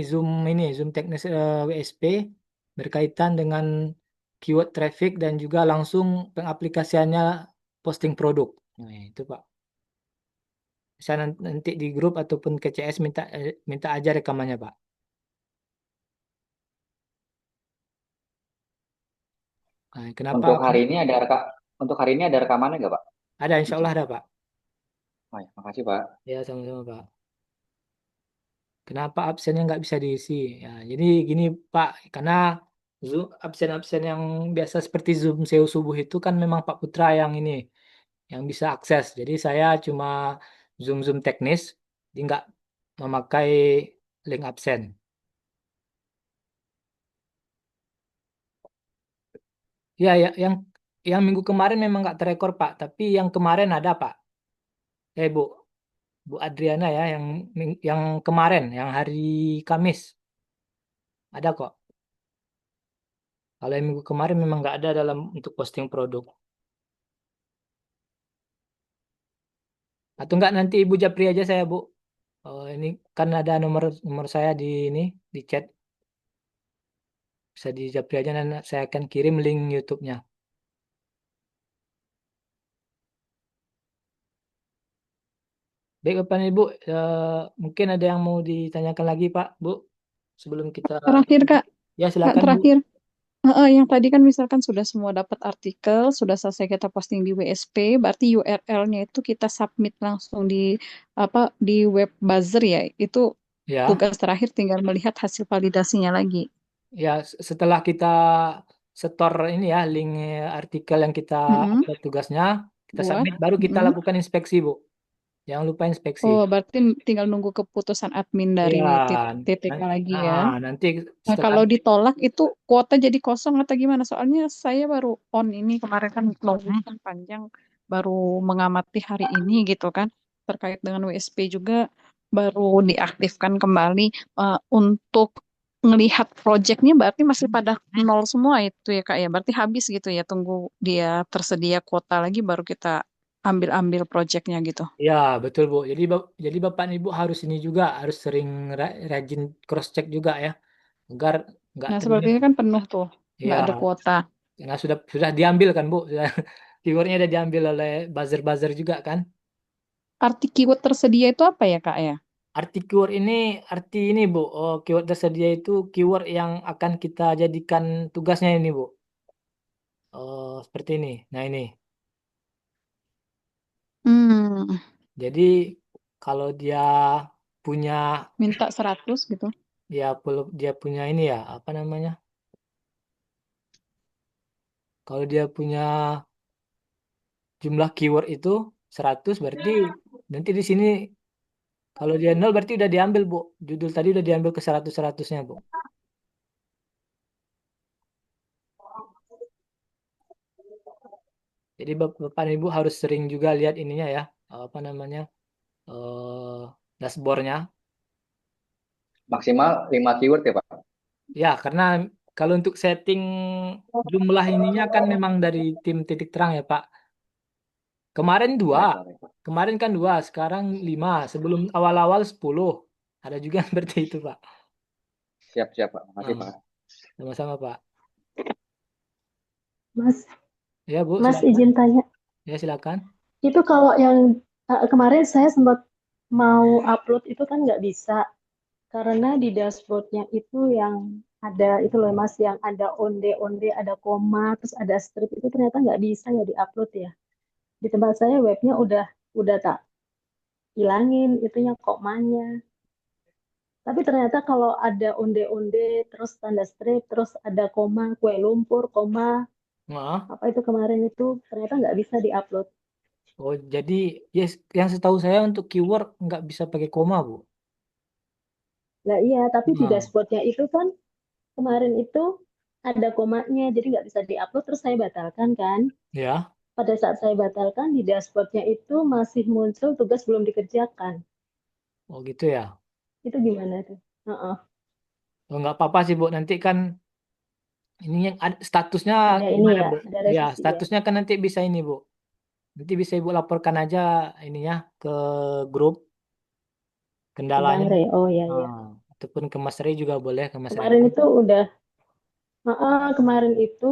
Speaker 1: Zoom teknis WSP berkaitan dengan keyword traffic dan juga langsung pengaplikasiannya posting produk. Nah, itu Pak. Bisa nanti di grup ataupun ke CS minta aja rekamannya Pak. Nah, kenapa?
Speaker 3: Untuk hari ini ada rekamannya nggak Pak?
Speaker 1: Ada, insya Allah ada Pak.
Speaker 3: Oh ya, makasih Pak.
Speaker 1: Ya, sama-sama Pak. Kenapa absennya nggak bisa diisi? Ya, jadi gini Pak, karena absen-absen yang biasa seperti Zoom SEO subuh itu kan memang Pak Putra yang bisa akses. Jadi saya cuma Zoom teknis, jadi nggak memakai link absen. Ya, yang minggu kemarin memang nggak terekor Pak, tapi yang kemarin ada Pak. Bu Adriana ya, yang kemarin, yang hari Kamis ada kok. Kalau yang minggu kemarin memang nggak ada dalam untuk posting produk. Atau enggak nanti Ibu Japri aja saya Bu. Ini kan ada nomor saya di chat. Bisa di Japri aja dan saya akan kirim link YouTube-nya. Baik Bapak dan Ibu, mungkin ada yang mau ditanyakan lagi Pak, Bu, sebelum kita.
Speaker 12: Terakhir Kak,
Speaker 1: Ya silakan Bu.
Speaker 12: terakhir. Yang tadi kan misalkan sudah semua dapat artikel, sudah selesai kita posting di WSP, berarti URL-nya itu kita submit langsung di web buzzer ya. Itu
Speaker 1: Ya.
Speaker 12: tugas terakhir tinggal melihat hasil validasinya lagi.
Speaker 1: Ya, setelah kita setor ini ya link artikel yang kita tugasnya, kita submit, baru kita lakukan inspeksi Bu. Jangan lupa inspeksi.
Speaker 12: Oh, berarti tinggal nunggu keputusan admin dari
Speaker 1: Iya,
Speaker 12: TTK lagi ya.
Speaker 1: nanti
Speaker 12: Nah,
Speaker 1: setelah
Speaker 12: kalau ditolak itu kuota jadi kosong atau gimana? Soalnya saya baru on ini kemarin kan login kan panjang, baru mengamati hari ini gitu kan. Terkait dengan WSP juga baru diaktifkan kembali. Untuk ngelihat proyeknya berarti masih pada nol semua itu ya Kak ya. Berarti habis gitu ya, tunggu dia tersedia kuota lagi baru kita ambil-ambil proyeknya gitu.
Speaker 1: ya, betul Bu. Jadi Bapak dan Ibu harus ini juga harus sering rajin cross check juga ya, agar nggak
Speaker 12: Nah,
Speaker 1: terlihat.
Speaker 12: sepertinya kan penuh tuh, nggak ada
Speaker 1: Ya,
Speaker 12: kuota.
Speaker 1: karena sudah diambil kan Bu, sudah, keywordnya sudah diambil oleh buzzer-buzzer juga kan.
Speaker 12: Arti keyword tersedia itu apa ya Kak ya?
Speaker 1: Arti keyword ini, arti ini Bu, keyword tersedia itu keyword yang akan kita jadikan tugasnya ini Bu. Seperti ini. Nah ini.
Speaker 12: Hmm,
Speaker 1: Jadi kalau dia punya,
Speaker 12: minta 100 gitu.
Speaker 1: ya perlu dia punya ini ya, apa namanya? Kalau dia punya jumlah keyword itu 100 berarti nanti di sini kalau dia nol berarti udah diambil Bu. Judul tadi udah diambil ke 100-100-nya Bu. Jadi Bapak dan Ibu harus sering juga lihat ininya ya, apa namanya? eh dashboardnya.
Speaker 3: Maksimal 5 keyword ya Pak?
Speaker 1: Ya, karena kalau untuk setting jumlah ininya kan memang dari tim titik terang ya Pak. Kemarin dua,
Speaker 3: Baik Pak, baik Pak.
Speaker 1: kemarin kan dua, sekarang 5. Sebelum awal-awal 10. Ada juga yang seperti itu Pak.
Speaker 3: Siap-siap Pak, makasih
Speaker 1: Nah,
Speaker 3: Pak.
Speaker 1: sama-sama Pak.
Speaker 13: Mas,
Speaker 1: Ya Bu,
Speaker 13: Mas
Speaker 1: silakan.
Speaker 13: izin tanya.
Speaker 1: Ya silakan.
Speaker 13: Itu kalau yang kemarin saya sempat mau upload itu kan nggak bisa karena di dashboardnya itu yang ada itu loh Mas, yang ada onde-onde, ada koma, terus ada strip itu ternyata nggak bisa ya diupload ya. Di tempat saya webnya udah tak hilangin itunya komanya. Tapi ternyata kalau ada onde-onde, terus tanda strip, terus ada koma, kue lumpur, koma,
Speaker 1: Nah,
Speaker 13: apa itu kemarin itu ternyata nggak bisa diupload.
Speaker 1: oh jadi yes, yang setahu saya untuk keyword nggak bisa pakai koma Bu.
Speaker 13: Nah iya, tapi di
Speaker 1: Nah,
Speaker 13: dashboardnya itu kan kemarin itu ada komanya, jadi nggak bisa diupload, terus saya batalkan kan.
Speaker 1: ya.
Speaker 13: Pada saat saya batalkan, di dashboardnya itu masih muncul tugas belum dikerjakan.
Speaker 1: Oh gitu ya.
Speaker 13: Itu gimana tuh? Heeh.
Speaker 1: Oh, nggak apa-apa sih Bu. Nanti kan ini yang statusnya
Speaker 13: Ada ini
Speaker 1: gimana
Speaker 13: ya,
Speaker 1: Bu?
Speaker 13: ada
Speaker 1: Ya,
Speaker 13: revisi ya.
Speaker 1: statusnya kan nanti bisa ini Bu. Nanti bisa Ibu laporkan aja ininya ke grup
Speaker 13: Ke Bang
Speaker 1: kendalanya.
Speaker 13: Rey. Oh iya iya.
Speaker 1: Ah, ataupun ke Mas Rey juga boleh, ke Mas
Speaker 13: Kemarin
Speaker 1: Rehan.
Speaker 13: itu kemarin itu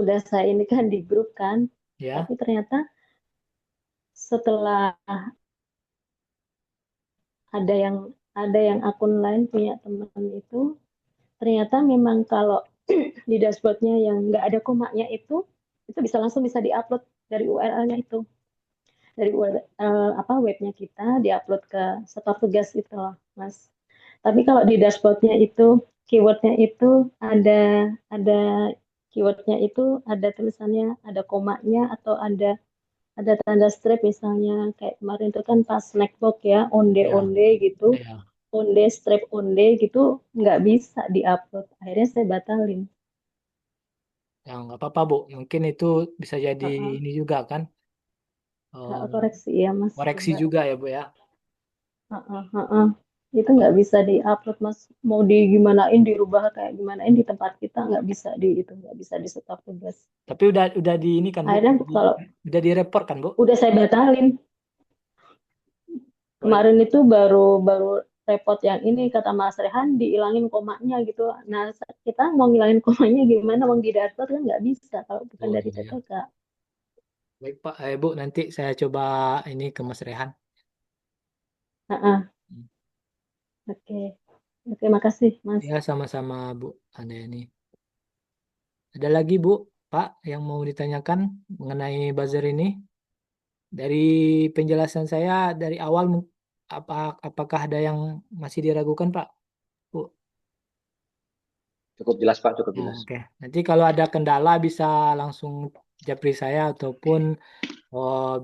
Speaker 13: udah saya ini kan di grup kan,
Speaker 1: Ya.
Speaker 13: tapi ternyata setelah ada yang ada yang akun lain punya teman itu, ternyata memang kalau di dashboardnya yang nggak ada komanya itu bisa diupload dari URL-nya itu, dari URL apa webnya kita diupload ke setor tugas itu loh, Mas. Tapi kalau di dashboardnya itu keywordnya itu ada keywordnya itu ada tulisannya, ada komanya atau ada tanda strip misalnya kayak kemarin itu kan pas snackbox ya
Speaker 1: Ya.
Speaker 13: onde-onde gitu,
Speaker 1: Ya.
Speaker 13: onde strip onde gitu nggak bisa diupload, akhirnya saya batalin.
Speaker 1: Ya, nggak apa-apa Bu. Mungkin itu bisa jadi
Speaker 13: Heeh.
Speaker 1: ini juga kan. eh,
Speaker 13: Koreksi ya Mas
Speaker 1: koreksi
Speaker 13: coba.
Speaker 1: juga ya Bu ya.
Speaker 13: Heeh, heeh. Itu nggak bisa diupload Mas, mau digimanain dirubah kayak gimanain di tempat kita nggak bisa di itu nggak bisa di stop tugas.
Speaker 1: Tapi udah di ini kan Bu.
Speaker 13: Akhirnya kalau
Speaker 1: Udah direport kan Bu.
Speaker 13: udah saya batalin
Speaker 1: Oh,
Speaker 13: kemarin itu baru baru repot yang ini kata Mas Rehan dihilangin komanya gitu. Nah kita mau ngilangin komanya gimana, mau di dashboard kan nggak bisa kalau bukan
Speaker 1: oh
Speaker 13: dari
Speaker 1: iya.
Speaker 13: TTK.
Speaker 1: Baik Pak, Bu nanti saya coba ini ke Mas Rehan.
Speaker 13: Heeh, oke, oke makasih Mas.
Speaker 1: Ya sama-sama Bu. Ada ini. Ada lagi Bu, Pak yang mau ditanyakan mengenai buzzer ini? Dari penjelasan saya dari awal apakah ada yang masih diragukan Pak? Bu.
Speaker 3: Cukup jelas Pak, cukup
Speaker 1: Ya,
Speaker 3: jelas.
Speaker 1: oke. Nanti kalau ada kendala bisa langsung japri saya ataupun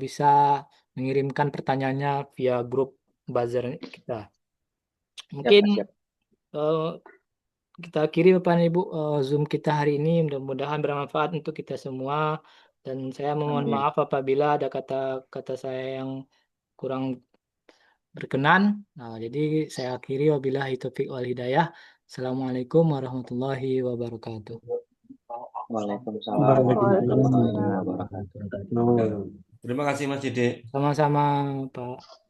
Speaker 1: bisa mengirimkan pertanyaannya via grup buzzer kita.
Speaker 3: Siap,
Speaker 1: Mungkin
Speaker 3: Pak, siap.
Speaker 1: eh, kita akhiri Bapak dan Ibu Zoom kita hari ini. Mudah-mudahan bermanfaat untuk kita semua. Dan saya mohon
Speaker 3: Amin.
Speaker 1: maaf apabila ada kata-kata saya yang kurang berkenan. Nah, jadi saya akhiri wabillahi taufiq wal hidayah. Assalamualaikum warahmatullahi wabarakatuh.
Speaker 3: Waalaikumsalam warahmatullahi
Speaker 13: Waalaikumsalam.
Speaker 3: wabarakatuh.
Speaker 10: Terima kasih Mas Dede.
Speaker 1: Sama-sama Pak.